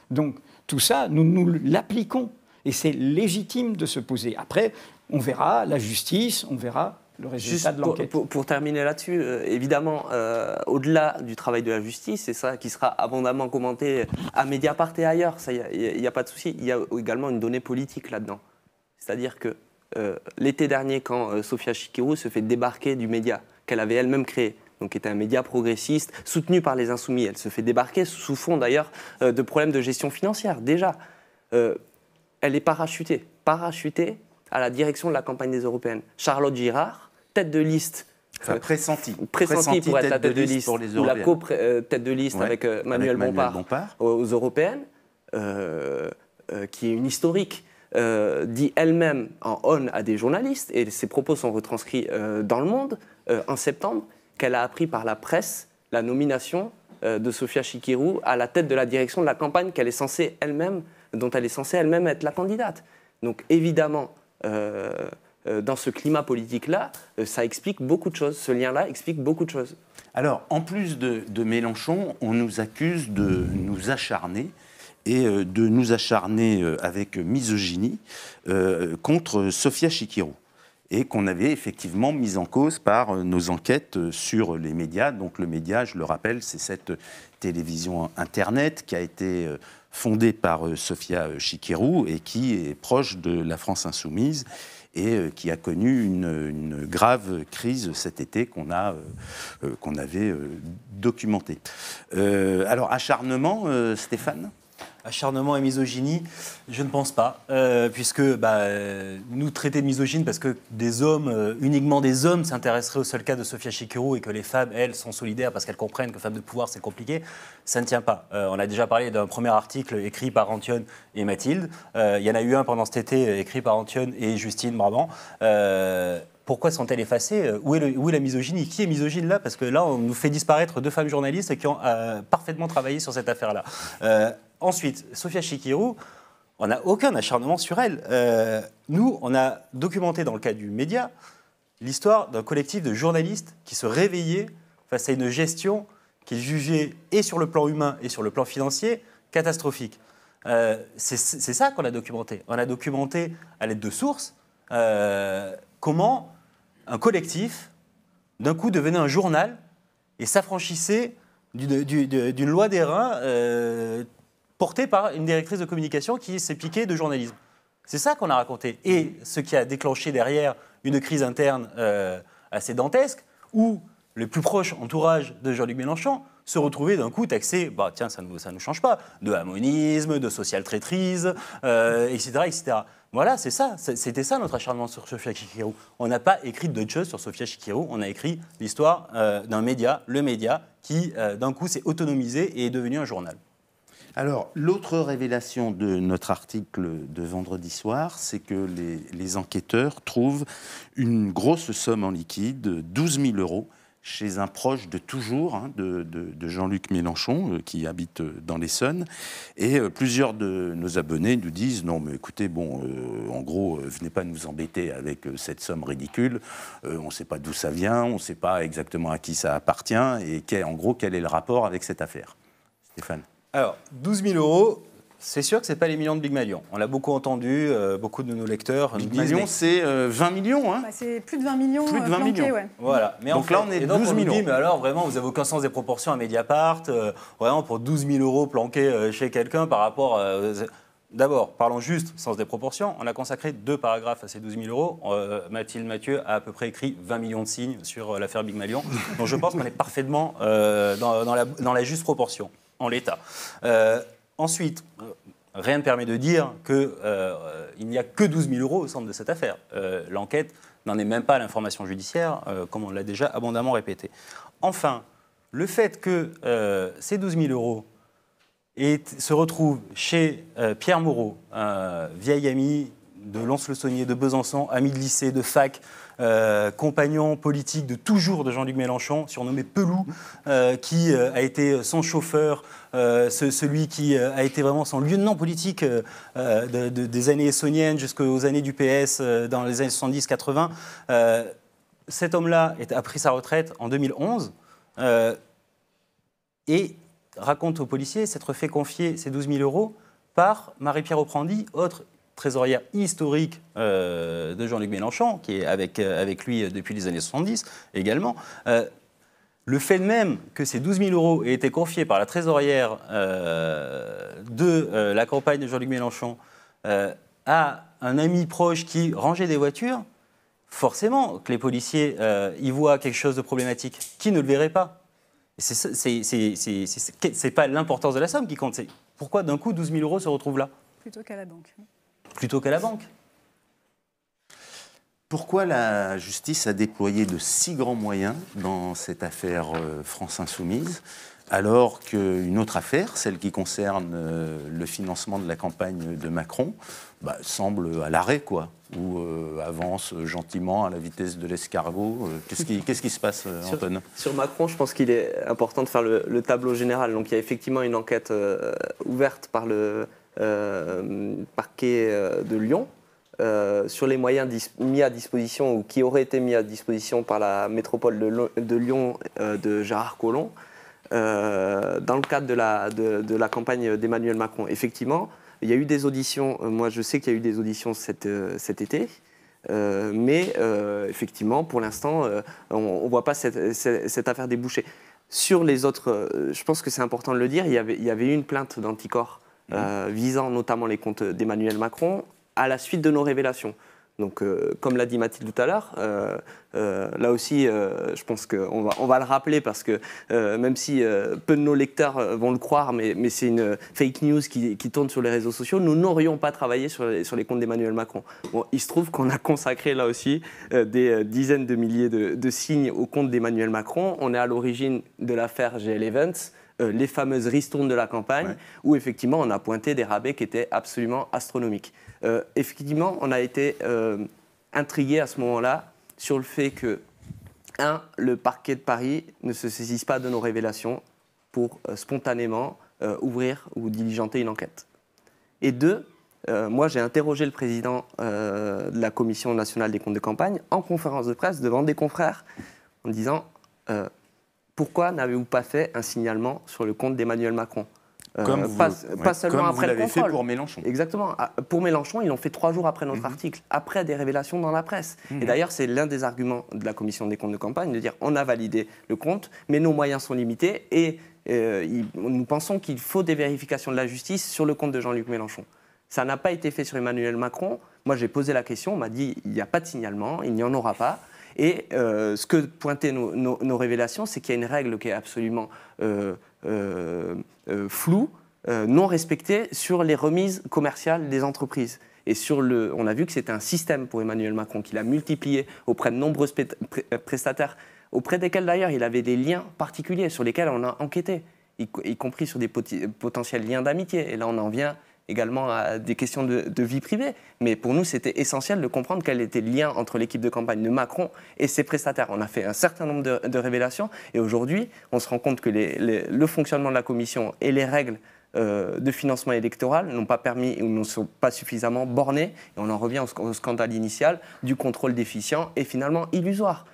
Donc tout ça, nous l'appliquons. Et c'est légitime de se poser. Après, on verra la justice, on verra le résultat de l'enquête. Pour terminer là-dessus, évidemment, au-delà du travail de la justice, c'est ça qui sera abondamment commenté à Mediapart et ailleurs, il n'y a pas de souci, il y a également une donnée politique là-dedans. C'est-à-dire que l'été dernier, quand Sophia Chikirou se fait débarquer du média qu'elle avait elle-même créé, donc qui était un média progressiste, soutenu par les Insoumis, elle se fait débarquer sous fond d'ailleurs de problèmes de gestion financière, déjà. Elle est parachutée à la direction de la campagne des Européennes. Charlotte Girard, tête de liste. Pressentie pour être la tête de liste pour les ou la Européennes. tête de liste avec Manuel Bompard aux Européennes, qui est une historique, dit elle-même en on à des journalistes, et ses propos sont retranscrits dans Le Monde, en septembre, qu'elle a appris par la presse la nomination de Sophia Chikirou à la tête de la direction de la campagne dont elle est censée elle-même être la candidate. Donc évidemment, dans ce climat politique-là, ça explique beaucoup de choses. Ce lien-là explique beaucoup de choses. Alors, en plus de Mélenchon, on nous accuse de nous acharner, et de nous acharner avec misogynie contre Sophia Chikirou, et qu'on avait effectivement mis en cause par nos enquêtes sur les médias. Donc le média, je le rappelle, c'est cette télévision Internet qui a été fondée par Sophia Chikirou et qui est proche de la France Insoumise et qui a connu une grave crise cet été qu'on avait documentée. Alors, acharnement, Stéphane ? Acharnement et misogynie, je ne pense pas, puisque nous traiter de misogyne parce que uniquement des hommes s'intéresseraient au seul cas de Sophia Chikirou et que les femmes, elles, sont solidaires parce qu'elles comprennent que femme de pouvoir, c'est compliqué, ça ne tient pas. On a déjà parlé d'un premier article écrit par Antionne et Mathilde. Il y en a eu un pendant cet été écrit par Antionne et Justine Brabant. Pourquoi sont-elles effacées ? Où est la misogynie ? Qui est misogyne là ? Parce que là, on nous fait disparaître 2 femmes journalistes qui ont parfaitement travaillé sur cette affaire-là. Ensuite, Sophia Chikirou, on n'a aucun acharnement sur elle. Nous, on a documenté dans le cas du média l'histoire d'un collectif de journalistes qui se réveillaient face à une gestion qu'ils jugeaient, et sur le plan humain et sur le plan financier, catastrophique. C'est ça qu'on a documenté. On a documenté à l'aide de sources comment un collectif, d'un coup, devenait un journal et s'affranchissait d'une loi d'airain portée par une directrice de communication qui s'est piquée de journalisme. C'est ça qu'on a raconté. Et ce qui a déclenché derrière une crise interne assez dantesque, où le plus proche entourage de Jean-Luc Mélenchon se retrouver d'un coup taxé, tiens, ça nous change pas, de hamonisme, de social traîtrise, etc., etc. Voilà, c'est ça. C'était ça notre acharnement sur Sofia Chikirou. On n'a pas écrit d'autre chose sur Sofia Chikirou, on a écrit l'histoire d'un média, le média, qui d'un coup s'est autonomisé et est devenu un journal. Alors, l'autre révélation de notre article de vendredi soir, c'est que les enquêteurs trouvent une grosse somme en liquide, 12 000 €, chez un proche de toujours, de Jean-Luc Mélenchon, qui habite dans l'Essonne. Et plusieurs de nos abonnés nous disent « Non, mais écoutez, en gros, venez pas nous embêter avec cette somme ridicule. On ne sait pas d'où ça vient, on ne sait pas exactement à qui ça appartient, et en gros, quel est le rapport avec cette affaire ?» Stéphane. Alors, 12 000 €, c'est sûr que ce n'est pas les millions de Big Malion. On l'a beaucoup entendu, beaucoup de nos lecteurs Big Malion, c'est 20 millions. Hein. C'est plus de 20 millions. Plus de 20 planqués, millions. Ouais. Voilà. Mais donc là, on est 12 000 €. Mais alors, vraiment, vous n'avez aucun sens des proportions à Mediapart. Vraiment, pour 12 000 € planqués chez quelqu'un par rapport... D'abord, parlons juste sens des proportions. On a consacré 2 paragraphes à ces 12 000 €. Mathilde Mathieu a à peu près écrit 20 millions de signes sur l'affaire Big Malion. Donc je pense qu'on est parfaitement dans la juste proportion, en l'état. Ensuite, rien ne permet de dire qu'il n'y a que 12 000 € au centre de cette affaire. L'enquête n'en est même pas à l'information judiciaire, comme on l'a déjà abondamment répété. Enfin, le fait que ces 12 000 € se retrouvent chez Pierre Moreau, un vieil ami de Lons-le-Saunier, de Besançon, ami de lycée, de fac, compagnon politique de toujours de Jean-Luc Mélenchon, surnommé Pelou, qui a été son chauffeur, celui qui a été vraiment son lieutenant politique des années essonniennes jusqu'aux années du PS dans les années 70-80. Cet homme-là a pris sa retraite en 2011 et raconte aux policiers s'être fait confier ces 12 000 € par Marie-Pierre Oprandi, autre trésorière historique de Jean-Luc Mélenchon, qui est avec lui depuis les années 70 également. Le fait même que ces 12 000 € aient été confiés par la trésorière de la campagne de Jean-Luc Mélenchon à un ami proche qui rangeait des voitures, forcément que les policiers y voient quelque chose de problématique. Qui ne le verrait pas ? C'est pas l'importance de la somme qui compte, c'est pourquoi d'un coup 12 000 € se retrouvent là ? Plutôt qu'à la banque. Plutôt qu'à la banque. Pourquoi la justice a déployé de si grands moyens dans cette affaire France Insoumise, alors qu'une autre affaire, celle qui concerne le financement de la campagne de Macron, semble à l'arrêt, quoi, ou avance gentiment à la vitesse de l'escargot. Qu'est-ce qui se passe, Antoine ? Sur Macron, je pense qu'il est important de faire le tableau général. Donc il y a effectivement une enquête ouverte par le parquet de Lyon sur les moyens mis à disposition ou qui auraient été mis à disposition par la métropole de Lyon de Gérard Collomb dans le cadre de la campagne d'Emmanuel Macron. Effectivement, il y a eu des auditions. Moi, je sais qu'il y a eu des auditions cet été. Mais effectivement, pour l'instant, on ne voit pas cette affaire déboucher. Sur les autres, je pense que c'est important de le dire, il y avait eu une plainte d'Anticor visant notamment les comptes d'Emmanuel Macron à la suite de nos révélations. Donc, comme l'a dit Mathilde tout à l'heure, là aussi, je pense qu'on va le rappeler parce que même si peu de nos lecteurs vont le croire, mais c'est une fake news qui tourne sur les réseaux sociaux, nous n'aurions pas travaillé sur les comptes d'Emmanuel Macron. Bon, il se trouve qu'on a consacré là aussi des dizaines de milliers de signes au compte d'Emmanuel Macron. On est à l'origine de l'affaire GL Events, les fameuses ristournes de la campagne, où effectivement on a pointé des rabais qui étaient absolument astronomiques. Effectivement, on a été intrigué à ce moment-là sur le fait que, le parquet de Paris ne se saisisse pas de nos révélations pour spontanément ouvrir ou diligenter une enquête. Et 2, moi j'ai interrogé le président de la Commission nationale des comptes de campagne en conférence de presse devant des confrères en disant pourquoi n'avez-vous pas fait un signalement sur le compte d'Emmanuel Macron ? Pas seulement après le contrôle. Fait pour Mélenchon. Exactement. Pour Mélenchon, ils l'ont fait 3 jours après notre article, après des révélations dans la presse. Et d'ailleurs, c'est l'un des arguments de la commission des comptes de campagne, de dire on a validé le compte, mais nos moyens sont limités et nous pensons qu'il faut des vérifications de la justice sur le compte de Jean-Luc Mélenchon. Ça n'a pas été fait sur Emmanuel Macron, Moi, j'ai posé la question, on m'a dit il n'y a pas de signalement, il n'y en aura pas. Et ce que pointaient nos révélations, c'est qu'il y a une règle qui est absolument floue, non respectée sur les remises commerciales des entreprises. Et on a vu que c'était un système pour Emmanuel Macron qu'il a multiplié auprès de nombreux prestataires, auprès desquels d'ailleurs il avait des liens particuliers sur lesquels on a enquêté, y compris sur des potentiels liens d'amitié. Et là, on en vient également à des questions de vie privée. Mais pour nous, c'était essentiel de comprendre quel était le lien entre l'équipe de campagne de Macron et ses prestataires. On a fait un certain nombre de révélations. Et aujourd'hui, on se rend compte que le fonctionnement de la commission et les règles de financement électoral n'ont pas permis ou ne sont pas suffisamment bornés. Et on en revient au scandale initial du contrôle déficient et finalement illusoire.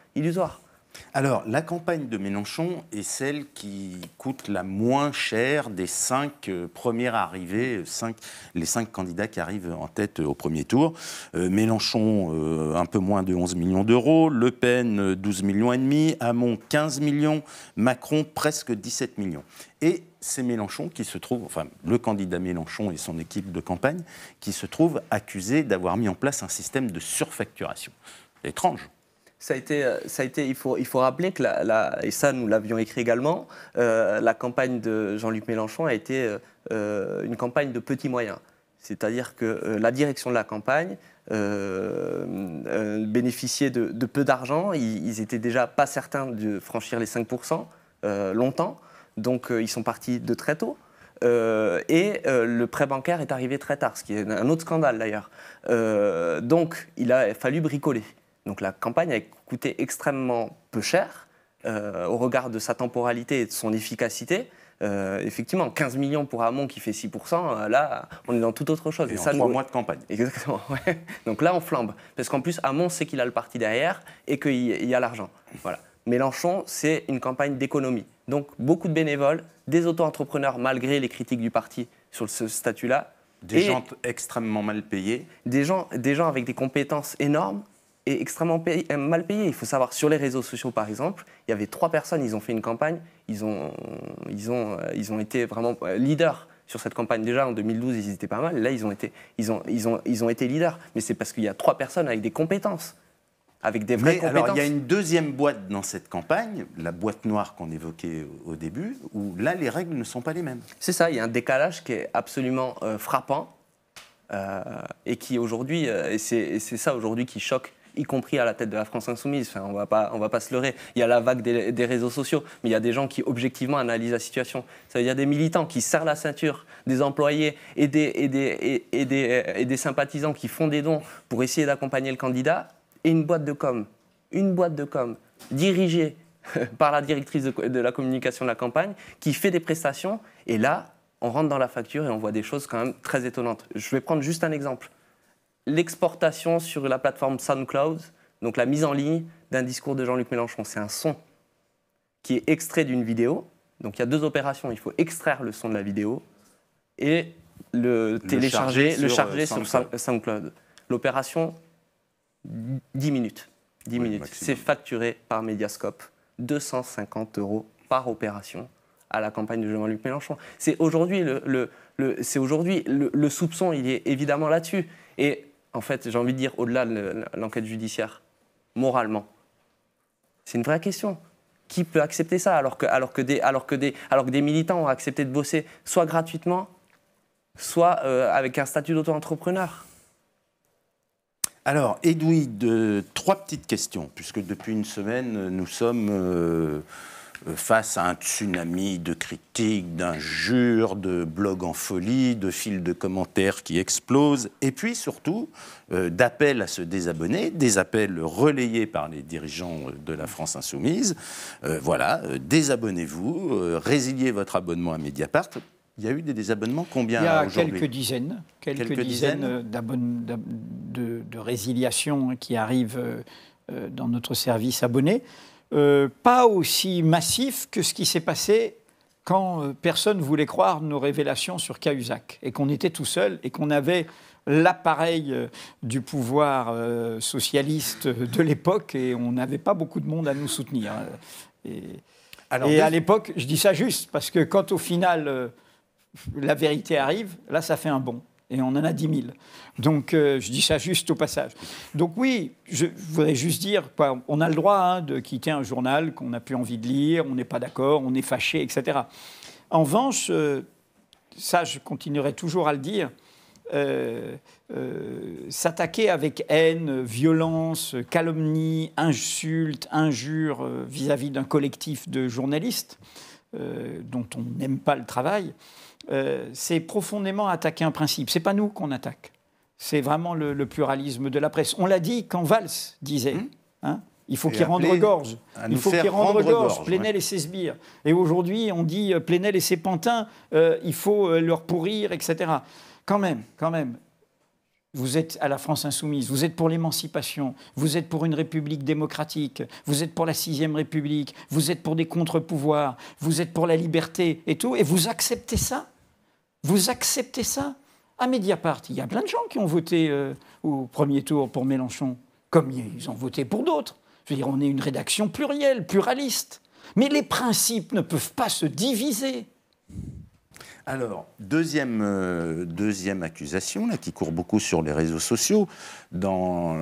Alors, la campagne de Mélenchon est celle qui coûte la moins chère des 5 premières arrivées, les 5 candidats qui arrivent en tête au premier tour. Mélenchon, un peu moins de 11 millions d'euros, Le Pen, 12 millions et demi, Hamon, 15 millions, Macron, presque 17 millions. Et c'est Mélenchon qui se trouve, enfin le candidat Mélenchon et son équipe de campagne, qui se trouvent accusés d'avoir mis en place un système de surfacturation. Étrange. Ça a été, il faut rappeler que, et ça nous l'avions écrit également, la campagne de Jean-Luc Mélenchon a été une campagne de petits moyens. C'est-à-dire que la direction de la campagne bénéficiait de peu d'argent. Ils n'étaient déjà pas certains de franchir les 5% longtemps. Donc ils sont partis de très tôt. Et le prêt bancaire est arrivé très tard, ce qui est un autre scandale d'ailleurs. Donc il a fallu bricoler. Donc la campagne a coûté extrêmement peu cher au regard de sa temporalité et de son efficacité. Effectivement, 15 millions pour Hamon qui fait 6%, là, on est dans toute autre chose. Et ça, 3 mois de campagne. Exactement, ouais. Donc là, on flambe. Parce qu'en plus, Hamon sait qu'il a le parti derrière et qu'il y a l'argent. Voilà. Mélenchon, c'est une campagne d'économie. Donc beaucoup de bénévoles, des auto-entrepreneurs, malgré les critiques du parti sur ce statut-là. Des gens extrêmement mal payés. Des gens avec des compétences énormes et extrêmement mal payés. Il faut savoir, sur les réseaux sociaux, par exemple, il y avait 3 personnes, ils ont fait une campagne, ils ont été vraiment leaders sur cette campagne. Déjà, en 2012, ils étaient pas mal, et là, ils ont été leaders. Mais c'est parce qu'il y a 3 personnes avec des compétences, avec des vraies compétences. Alors, il y a une deuxième boîte dans cette campagne, la boîte noire qu'on évoquait au début, où là, les règles ne sont pas les mêmes. C'est ça, il y a un décalage qui est absolument frappant, et qui aujourd'hui, et c'est ça aujourd'hui qui choque, y compris à la tête de la France Insoumise. Enfin, on va pas se leurrer. Il y a la vague des réseaux sociaux, mais il y a des gens qui objectivement analysent la situation. Ça veut dire des militants qui serrent la ceinture, des employés et des sympathisants qui font des dons pour essayer d'accompagner le candidat, et une boîte de com dirigée par la directrice de la communication de la campagne qui fait des prestations. Et là, on rentre dans la facture et on voit des choses quand même très étonnantes. Je vais prendre juste un exemple. L'exportation sur la plateforme SoundCloud, donc la mise en ligne d'un discours de Jean-Luc Mélenchon. C'est un son qui est extrait d'une vidéo. Donc il y a 2 opérations. Il faut extraire le son de la vidéo et le charger sur SoundCloud. L'opération, 10 minutes. 10 minutes. C'est facturé par Mediascope. 250 € par opération à la campagne de Jean-Luc Mélenchon. C'est aujourd'hui le soupçon, il est évidemment là-dessus. Et en fait, j'ai envie de dire, au-delà de l'enquête judiciaire, moralement, c'est une vraie question. Qui peut accepter ça alors que des militants ont accepté de bosser soit gratuitement, soit avec un statut d'auto-entrepreneur? Alors, Edoui, 3 petites questions, puisque depuis une semaine, nous sommes face à un tsunami de critiques, d'injures, de blogs en folie, de fils de commentaires qui explosent, et puis surtout d'appels à se désabonner, des appels relayés par les dirigeants de la France Insoumise. Voilà, désabonnez-vous, résiliez votre abonnement à Mediapart. Il y a eu des désabonnements, combien aujourd'hui? Il y a quelques dizaines de résiliations qui arrivent dans notre service abonné. Pas aussi massif que ce qui s'est passé quand personne ne voulait croire nos révélations sur Cahuzac et qu'on était tout seul et qu'on avait l'appareil du pouvoir socialiste de l'époque et on n'avait pas beaucoup de monde à nous soutenir. Et à l'époque, je dis ça juste parce que quand au final la vérité arrive, là ça fait un bond. et on en a 10 000. Donc, je dis ça juste au passage. Donc oui, je voudrais juste dire, on a le droit de quitter un journal qu'on n'a plus envie de lire, on n'est pas d'accord, on est fâché, etc. En revanche, ça, je continuerai toujours à le dire, s'attaquer avec haine, violence, calomnie, insulte, injure vis-à-vis d'un collectif de journalistes dont on n'aime pas le travail, c'est profondément attaquer un principe. Ce n'est pas nous qu'on attaque. C'est vraiment le pluralisme de la presse. On l'a dit quand Valls disait, il faut qu'il rende gorge. Il faut qu'il rende gorge, Plenel et ses sbires. Et aujourd'hui, on dit Plenel et ses pantins, il faut leur pourrir, etc. Quand même, vous êtes à la France insoumise, vous êtes pour l'émancipation, vous êtes pour une république démocratique, vous êtes pour la 6e République, vous êtes pour des contre-pouvoirs, vous êtes pour la liberté et tout, et vous acceptez ça. Vous acceptez ça. À Mediapart, il y a plein de gens qui ont voté au premier tour pour Mélenchon, comme ils ont voté pour d'autres. Je veux dire, on est une rédaction plurielle, pluraliste. Mais les principes ne peuvent pas se diviser. Alors, deuxième accusation là, qui court beaucoup sur les réseaux sociaux, dans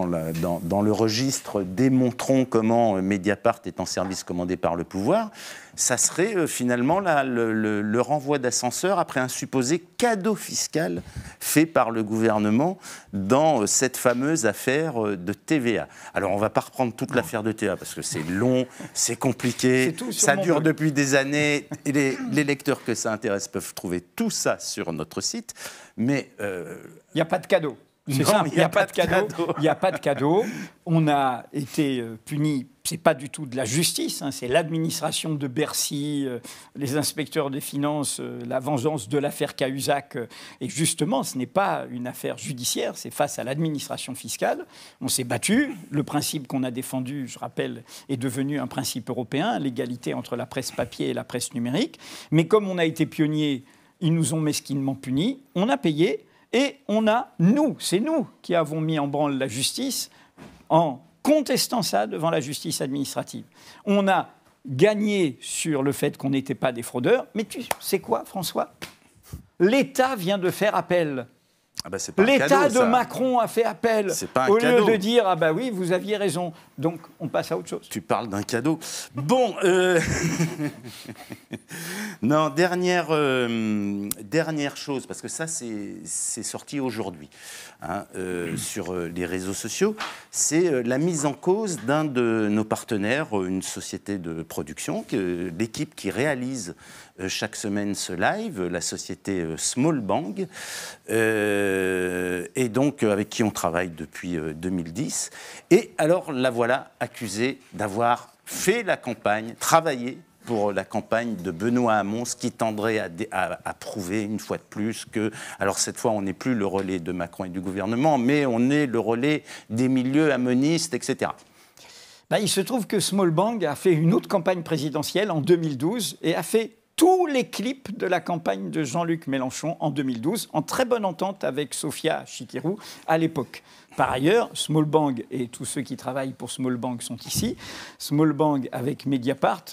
le registre « Démontrons comment Mediapart est en service commandé par le pouvoir », ça serait finalement là, le renvoi d'ascenseur après un supposé cadeau fiscal fait par le gouvernement dans cette fameuse affaire de TVA. Alors, on ne va pas reprendre toute l'affaire de TVA parce que c'est long, c'est compliqué, ça dure depuis des années, et les lecteurs que ça intéresse peuvent trouver tout ça sur notre site, mais... Il n'y a pas de cadeau. C'est simple, il n'y a pas de cadeau. Il n'y a pas de cadeau. On a été punis, ce n'est pas du tout de la justice, c'est l'administration de Bercy, les inspecteurs des finances, la vengeance de l'affaire Cahuzac. Et justement, ce n'est pas une affaire judiciaire, c'est face à l'administration fiscale. On s'est battu. Le principe qu'on a défendu, je rappelle, est devenu un principe européen, l'égalité entre la presse papier et la presse numérique. Mais comme on a été pionniers, ils nous ont mesquinement punis, on a payé. Et c'est nous qui avons mis en branle la justice en contestant ça devant la justice administrative. On a gagné sur le fait qu'on n'était pas des fraudeurs, mais tu sais quoi, François ? L'État vient de faire appel. Ah bah c'est pas L'État un cadeau, de Macron a fait appel. C'est pas un au cadeau. lieu de dire « Ah bah oui, vous aviez raison ». Donc, on passe à autre chose. Tu parles d'un cadeau. Bon, non, dernière chose, parce que ça, c'est sorti aujourd'hui sur les réseaux sociaux, c'est la mise en cause d'un de nos partenaires, une société de production, l'équipe qui réalise chaque semaine ce live, la société Small Bang, et donc avec qui on travaille depuis 2010. Et alors la voilà accusée d'avoir fait la campagne, travaillé pour la campagne de Benoît Hamon, ce qui tendrait à prouver une fois de plus que, alors cette fois on n'est plus le relais de Macron et du gouvernement, mais on est le relais des milieux amonistes, etc. Il se trouve que Small Bang a fait une autre campagne présidentielle en 2012 et a fait tous les clips de la campagne de Jean-Luc Mélenchon en 2012, en très bonne entente avec Sophia Chikirou à l'époque. Par ailleurs, Small Bang, et tous ceux qui travaillent pour Small Bang sont ici, Small Bang avec Mediapart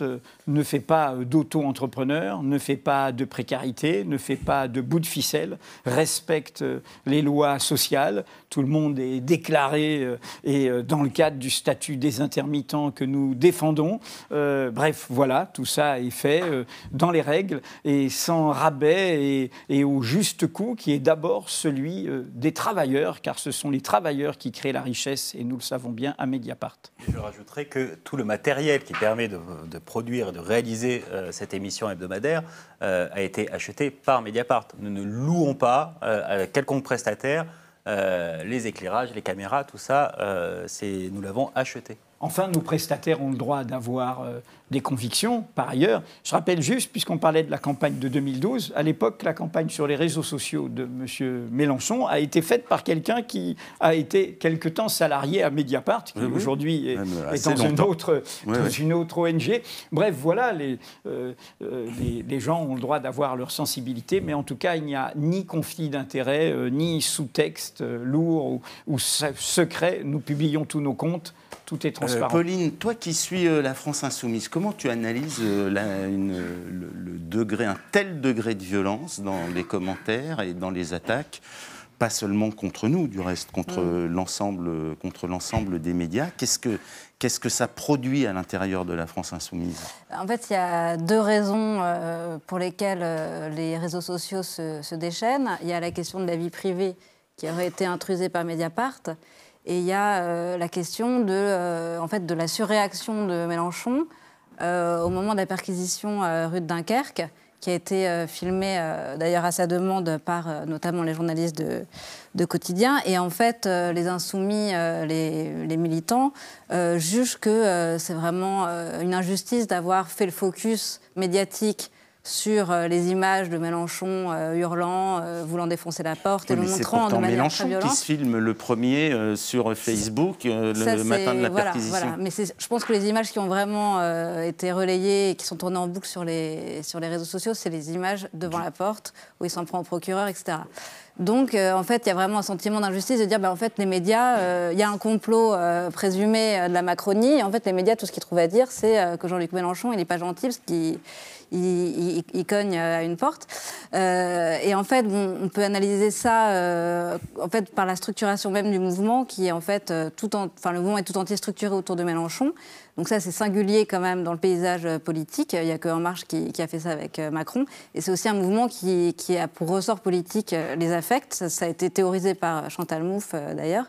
ne fait pas d'auto-entrepreneur, ne fait pas de précarité, ne fait pas de bout de ficelle, respecte les lois sociales, tout le monde est déclaré et dans le cadre du statut des intermittents que nous défendons. Bref, voilà, tout ça est fait dans les règles et sans rabais et au juste coût qui est d'abord celui des travailleurs, car ce sont les travailleurs qui créent la richesse, et nous le savons bien à Mediapart. Je rajouterai que tout le matériel qui permet de produire et de réaliser cette émission hebdomadaire a été acheté par Mediapart. Nous ne louons pas à quelconque prestataire les éclairages, les caméras, tout ça, nous l'avons acheté. Enfin, nos prestataires ont le droit d'avoir des convictions, par ailleurs. Je rappelle juste, puisqu'on parlait de la campagne de 2012, à l'époque, la campagne sur les réseaux sociaux de M. Mélenchon a été faite par quelqu'un qui a été quelque temps salarié à Mediapart, qui aujourd'hui est dans une autre ONG. Bref, voilà, les gens ont le droit d'avoir leur sensibilité, mais en tout cas, il n'y a ni conflit d'intérêts, ni sous-texte lourd ou secret. Nous publions tous nos comptes. Tout est transparent. Pauline, toi qui suis la France Insoumise, comment comment tu analyses un tel degré de violence dans les commentaires et dans les attaques, pas seulement contre nous, du reste, contre l'ensemble des médias. Qu'est-ce que ça produit à l'intérieur de la France insoumise? En fait, il y a deux raisons pour lesquelles les réseaux sociaux se déchaînent. Il y a la question de la vie privée qui aurait été intrusée par Mediapart. Et il y a la question de la surréaction de Mélenchon au moment de la perquisition rue de Dunkerque, qui a été filmée d'ailleurs à sa demande par notamment les journalistes de Quotidien. Et en fait, les insoumis, les militants, jugent que c'est vraiment une injustice d'avoir fait le focus médiatique sur les images de Mélenchon hurlant, voulant défoncer la porte et le montrant de manière très violente. C'est Mélenchon qui se filme le premier sur Facebook le matin de la perquisition. Voilà. Mais je pense que les images qui ont vraiment été relayées et qui sont tournées en boucle sur les réseaux sociaux, c'est les images devant la porte où il s'en prend au procureur, etc. Donc, en fait, il y a vraiment un sentiment d'injustice de dire, en fait, les médias, il y a un complot présumé de la Macronie. Et en fait, les médias, tout ce qu'ils trouvent à dire, c'est que Jean-Luc Mélenchon, il n'est pas gentil parce qu'il cogne à une porte. Et en fait, on peut analyser ça en fait, par la structuration même du mouvement, qui est en fait le mouvement est tout entier structuré autour de Mélenchon. Donc ça, c'est singulier quand même dans le paysage politique. Il n'y a que En Marche qui a fait ça avec Macron. Et c'est aussi un mouvement qui a pour ressort politique les affects. Ça a été théorisé par Chantal Mouffe, d'ailleurs,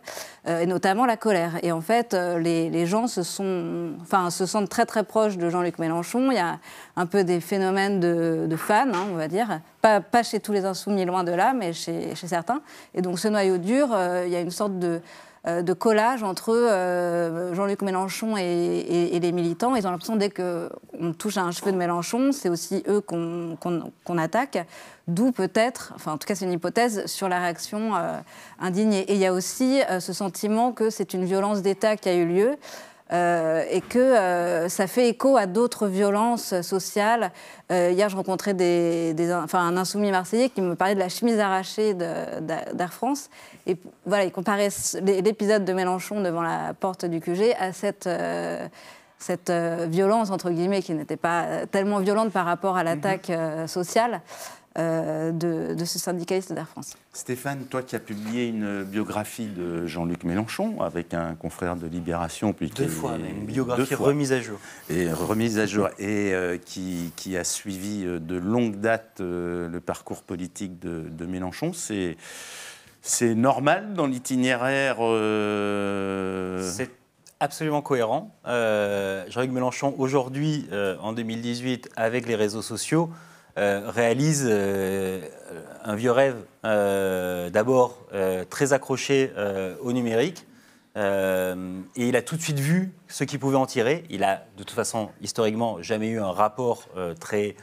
et notamment la colère. Et en fait, les gens se sentent très très proches de Jean-Luc Mélenchon. Il y a un peu des phénomènes de fans, on va dire. Pas chez tous les insoumis, loin de là, mais chez certains. Et donc ce noyau dur, il y a une sorte de collage entre Jean-Luc Mélenchon et les militants. Ils ont l'impression, dès qu'on touche à un cheveu de Mélenchon, c'est aussi eux qu'on attaque. D'où peut-être, en tout cas c'est une hypothèse, sur la réaction indignée. Et il y a aussi ce sentiment que c'est une violence d'État qui a eu lieu. Et que ça fait écho à d'autres violences sociales. Hier, je rencontrais un insoumis marseillais qui me parlait de la chemise arrachée d'Air France. Et voilà, il comparait l'épisode de Mélenchon devant la porte du QG à cette violence, entre guillemets, qui n'était pas tellement violente par rapport à l'attaque sociale de ce syndicaliste d'Air France. Stéphane, toi qui as publié une biographie de Jean-Luc Mélenchon avec un confrère de Libération, puis deux fois, une biographie remise à jour. Et remise à jour, et qui a suivi de longue date le parcours politique de Mélenchon. C'est normal dans l'itinéraire C'est absolument cohérent. Jean-Luc Mélenchon, aujourd'hui, en 2018, avec les réseaux sociaux, réalise un vieux rêve, d'abord très accroché au numérique, et il a tout de suite vu ce qu'il pouvait en tirer. Il a, de toute façon, historiquement, jamais eu un rapport très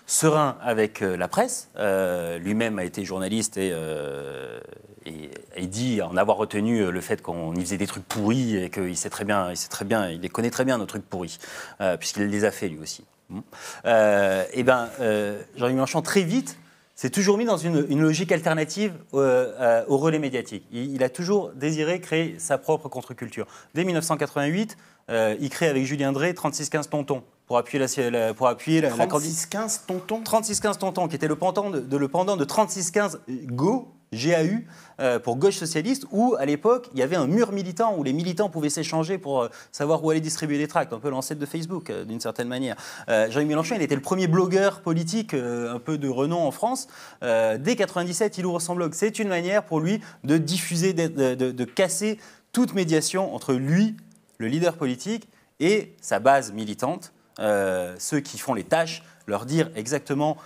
serein avec la presse. Lui-même a été journaliste et dit en avoir retenu le fait qu'on y faisait des trucs pourris et qu'il il les connaît très bien, nos trucs pourris, puisqu'il les a fait lui aussi. Jean-Luc Mélenchon, très vite, s'est toujours mis dans une logique alternative au relais médiatique. Il a toujours désiré créer sa propre contre-culture. Dès 1988, il crée avec Julien Drey 36-15 Tonton pour appuyer la 36-15 Tonton 36-15 Tonton, qui était le pendant de 36-15 Go, GAU, pour Gauche Socialiste, où à l'époque il y avait un mur militant où les militants pouvaient s'échanger pour savoir où aller distribuer des tracts, un peu l'ancêtre de Facebook d'une certaine manière. Jean-Luc Mélenchon, il était le premier blogueur politique un peu de renom en France. Dès 97, il ouvre son blog. C'est une manière pour lui de diffuser, de casser toute médiation entre lui, le leader politique, et sa base militante, ceux qui font les tâches, leur dire exactement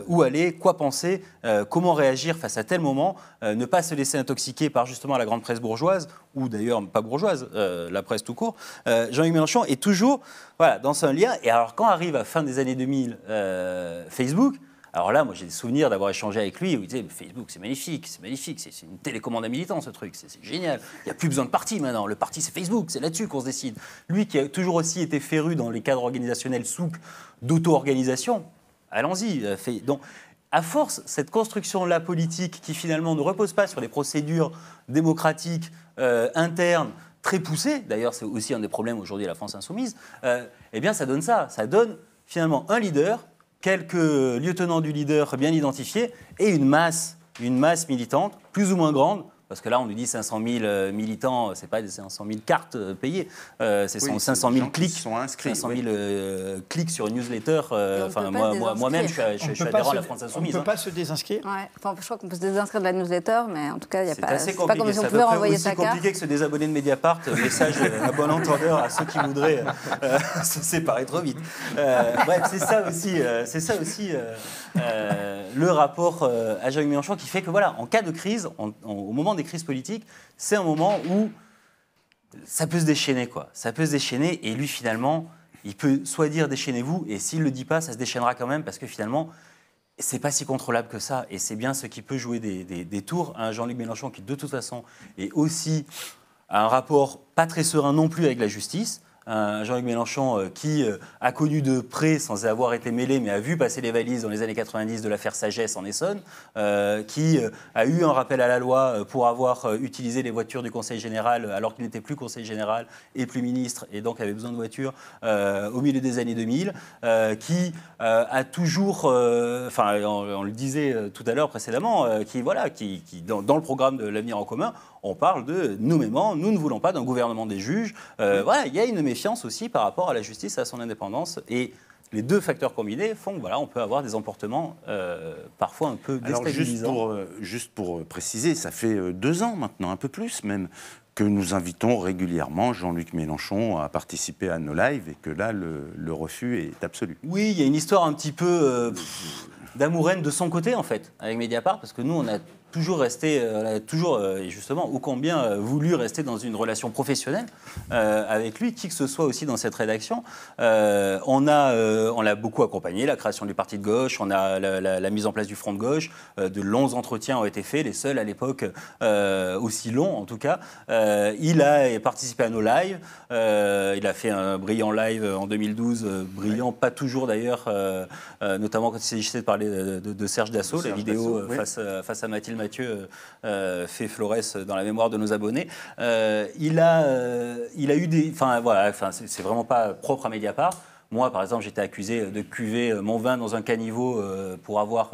où aller, quoi penser, comment réagir face à tel moment, ne pas se laisser intoxiquer par justement la grande presse bourgeoise, ou d'ailleurs pas bourgeoise, la presse tout court. Jean-Luc Mélenchon est toujours dans un lien. Et alors quand arrive à fin des années 2000 Facebook, alors là, moi j'ai des souvenirs d'avoir échangé avec lui où il disait Facebook c'est magnifique, c'est une télécommande à militants ce truc, c'est génial, il n'y a plus besoin de parti maintenant, le parti c'est Facebook, c'est là-dessus qu'on se décide. Lui qui a toujours aussi été féru dans les cadres organisationnels souples d'auto-organisation, allons-y. Donc à force, cette construction-là politique qui finalement ne repose pas sur des procédures démocratiques, internes, très poussé, d'ailleurs c'est aussi un des problèmes aujourd'hui de la France insoumise, eh bien ça donne ça. Ça donne finalement un leader, quelques lieutenants du leader bien identifiés et une masse militante, plus ou moins grande. Parce que là, on nous dit 500 000 militants, c'est pas des 500 000 cartes payées, c'est 500 000 clics, 500 000 clics sur une newsletter. Moi-même, je suis adhérent à la France Insoumise. On ne peut pas se désinscrire. Ouais. Enfin, je crois qu'on peut se désinscrire de la newsletter, mais en tout cas, il n'y a pas. C'est pas comme si on pouvait renvoyer sa carte. C'est compliqué que se désabonner de Mediapart. Message à bon entendeur à ceux qui voudraient se séparer trop vite. Bref, c'est ça aussi le rapport à Jean-Luc Mélenchon qui fait que voilà, en cas de crise, au moment des crises politiques, c'est un moment où ça peut se déchaîner, quoi. Ça peut se déchaîner et lui, finalement, il peut soit dire déchaînez-vous et s'il ne le dit pas, ça se déchaînera quand même parce que finalement, c'est pas si contrôlable que ça et c'est bien ce qui peut jouer des tours à un Jean-Luc Mélenchon qui, de toute façon, est aussi à un rapport pas très serein non plus avec la justice. Un Jean-Luc Mélenchon qui a connu de près, sans avoir été mêlé, mais a vu passer les valises dans les années 90 de l'affaire Sagesse en Essonne, qui a eu un rappel à la loi pour avoir utilisé les voitures du Conseil général alors qu'il n'était plus Conseil général et plus ministre, et donc avait besoin de voitures au milieu des années 2000, qui a toujours, on le disait tout à l'heure précédemment, qui dans le programme de l'Avenir en commun, on parle de nommément, nous ne voulons pas d'un gouvernement des juges. Il y a une méfiance aussi par rapport à la justice et à son indépendance. Et les deux facteurs combinés font qu'on peut avoir des emportements parfois un peu déstabilisants. Alors juste pour préciser, ça fait 2 ans maintenant, un peu plus même, que nous invitons régulièrement Jean-Luc Mélenchon à participer à nos lives et que là, le refus est absolu. Oui, il y a une histoire un petit peu d'amour-haine de son côté, en fait, avec Mediapart, parce que nous, on a toujours resté, et justement, ô combien voulu rester dans une relation professionnelle avec lui, qui que ce soit aussi dans cette rédaction. On l'a beaucoup accompagné, la création du parti de gauche, on a la mise en place du front de gauche, de longs entretiens ont été faits, les seuls à l'époque aussi longs en tout cas. Il a participé à nos lives, il a fait un brillant live en 2012, brillant, pas toujours d'ailleurs, notamment quand il s'agissait de parler de Serge Dassault, la vidéo face à Mathilde Mathieu fait florès dans la mémoire de nos abonnés. Il a eu des... c'est vraiment pas propre à Mediapart. Moi, par exemple, j'étais accusé de cuver mon vin dans un caniveau pour avoir...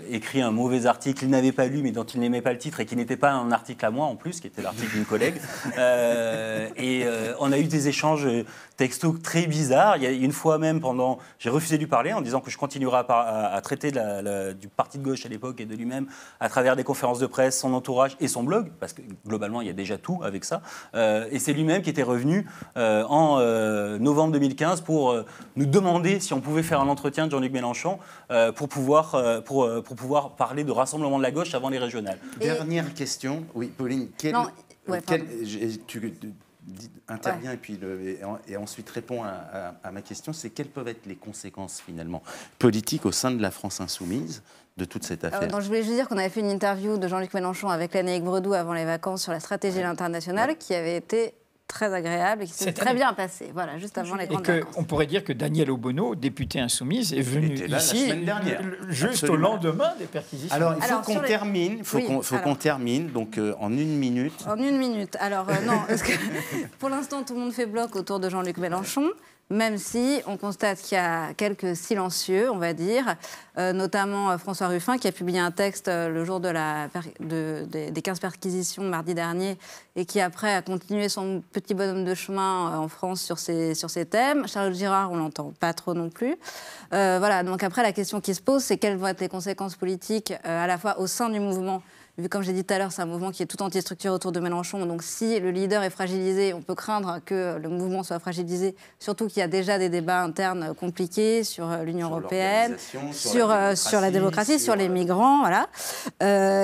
écrit un mauvais article qu'il n'avait pas lu mais dont il n'aimait pas le titre et qui n'était pas un article à moi en plus, qui était l'article d'une collègue. On a eu des échanges textos très bizarres. Il y a une fois même, j'ai refusé de lui parler en disant que je continuerai à traiter du parti de gauche à l'époque et de lui-même à travers des conférences de presse, son entourage et son blog, parce que globalement il y a déjà tout avec ça. Et c'est lui-même qui était revenu en novembre 2015 pour nous demander si on pouvait faire un entretien de Jean-Luc Mélenchon pour pouvoir parler de rassemblement de la gauche avant les régionales. Dernière question. Oui, Pauline. Tu interviens et ensuite réponds à ma question. C'est quelles peuvent être les conséquences finalement politiques au sein de la France insoumise de toute cette affaire? Je voulais juste dire qu'on avait fait une interview de Jean-Luc Mélenchon avec Lénaïque Bredou avant les vacances sur la stratégie de l'international qui avait été très agréable et qui s'est très bien passé, voilà, juste avant les grandes vacances. On pourrait dire que Danielle Obono, députée insoumise, est venue ici juste au lendemain des perquisitions. Alors, il faut qu'on termine, qu'on termine, donc en 1 minute. En 1 minute. Alors, non, parce que pour l'instant, tout le monde fait bloc autour de Jean-Luc Mélenchon, même si on constate qu'il y a quelques silencieux, on va dire, notamment François Ruffin, qui a publié un texte le jour des 15 perquisitions mardi dernier, et qui après a continué son petit bonhomme de chemin en France sur ces thèmes. Charles Girard, on l'entend pas trop non plus. Voilà, donc après, la question qui se pose, c'est quelles vont être les conséquences politiques à la fois au sein du mouvement. Vu, comme j'ai dit tout à l'heure, c'est un mouvement qui est tout entier structuré autour de Mélenchon. Donc si le leader est fragilisé, on peut craindre que le mouvement soit fragilisé. Surtout qu'il y a déjà des débats internes compliqués sur l'Union européenne, sur la démocratie, sur les migrants. Voilà.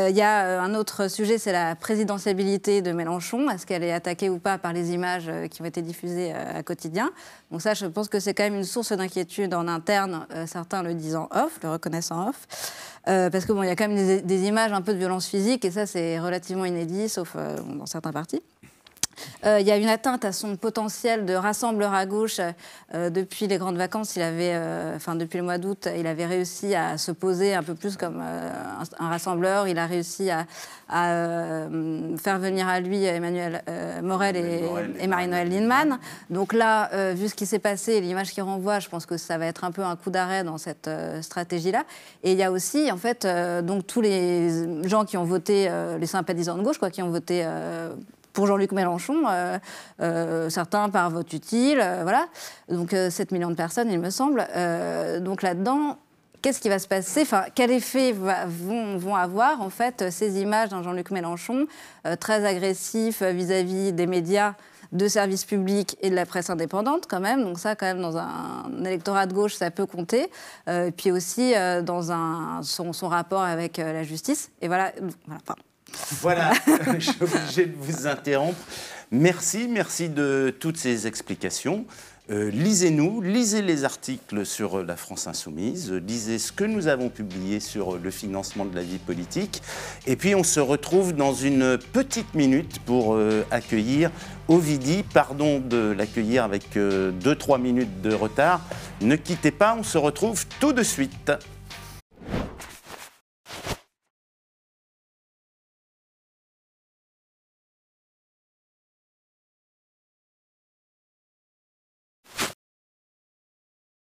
Il y a un autre sujet, c'est la présidentiabilité de Mélenchon. Est-ce qu'elle est attaquée ou pas par les images qui ont été diffusées à quotidien? Donc ça, je pense que c'est quand même une source d'inquiétude en interne. Certains le disent en off, le reconnaissent en off. Parce que il y a quand même des images un peu de violence physique et ça c'est relativement inédit, sauf dans certains partis. Il y a une atteinte à son potentiel de rassembleur à gauche. Depuis les grandes vacances, depuis le mois d'août, il avait réussi à se poser un peu plus comme un rassembleur. Il a réussi à faire venir à lui Emmanuel Morel et Marie-Noëlle Lienemann. Donc là, vu ce qui s'est passé, l'image qu'il renvoie, je pense que ça va être un peu un coup d'arrêt dans cette stratégie-là. Et il y a aussi, en fait, donc tous les gens qui ont voté, les sympathisants de gauche, qui ont voté pour Jean-Luc Mélenchon, certains par vote utile, voilà. Donc 7 millions de personnes, il me semble. Donc là-dedans, qu'est-ce qui va se passer ? Quel effet vont avoir, en fait, ces images d'un Jean-Luc Mélenchon très agressif vis-à-vis des médias, de services publics et de la presse indépendante, quand même. Donc ça, quand même, dans un électorat de gauche, ça peut compter. Puis aussi dans son rapport avec la justice. Et voilà. Voilà, je suis obligé de vous interrompre. Merci de toutes ces explications. Lisez-nous, lisez les articles sur la France Insoumise, lisez ce que nous avons publié sur le financement de la vie politique. Et puis on se retrouve dans une petite minute pour accueillir Ovidie. Pardon de l'accueillir avec 2-3 minutes de retard. Ne quittez pas, on se retrouve tout de suite.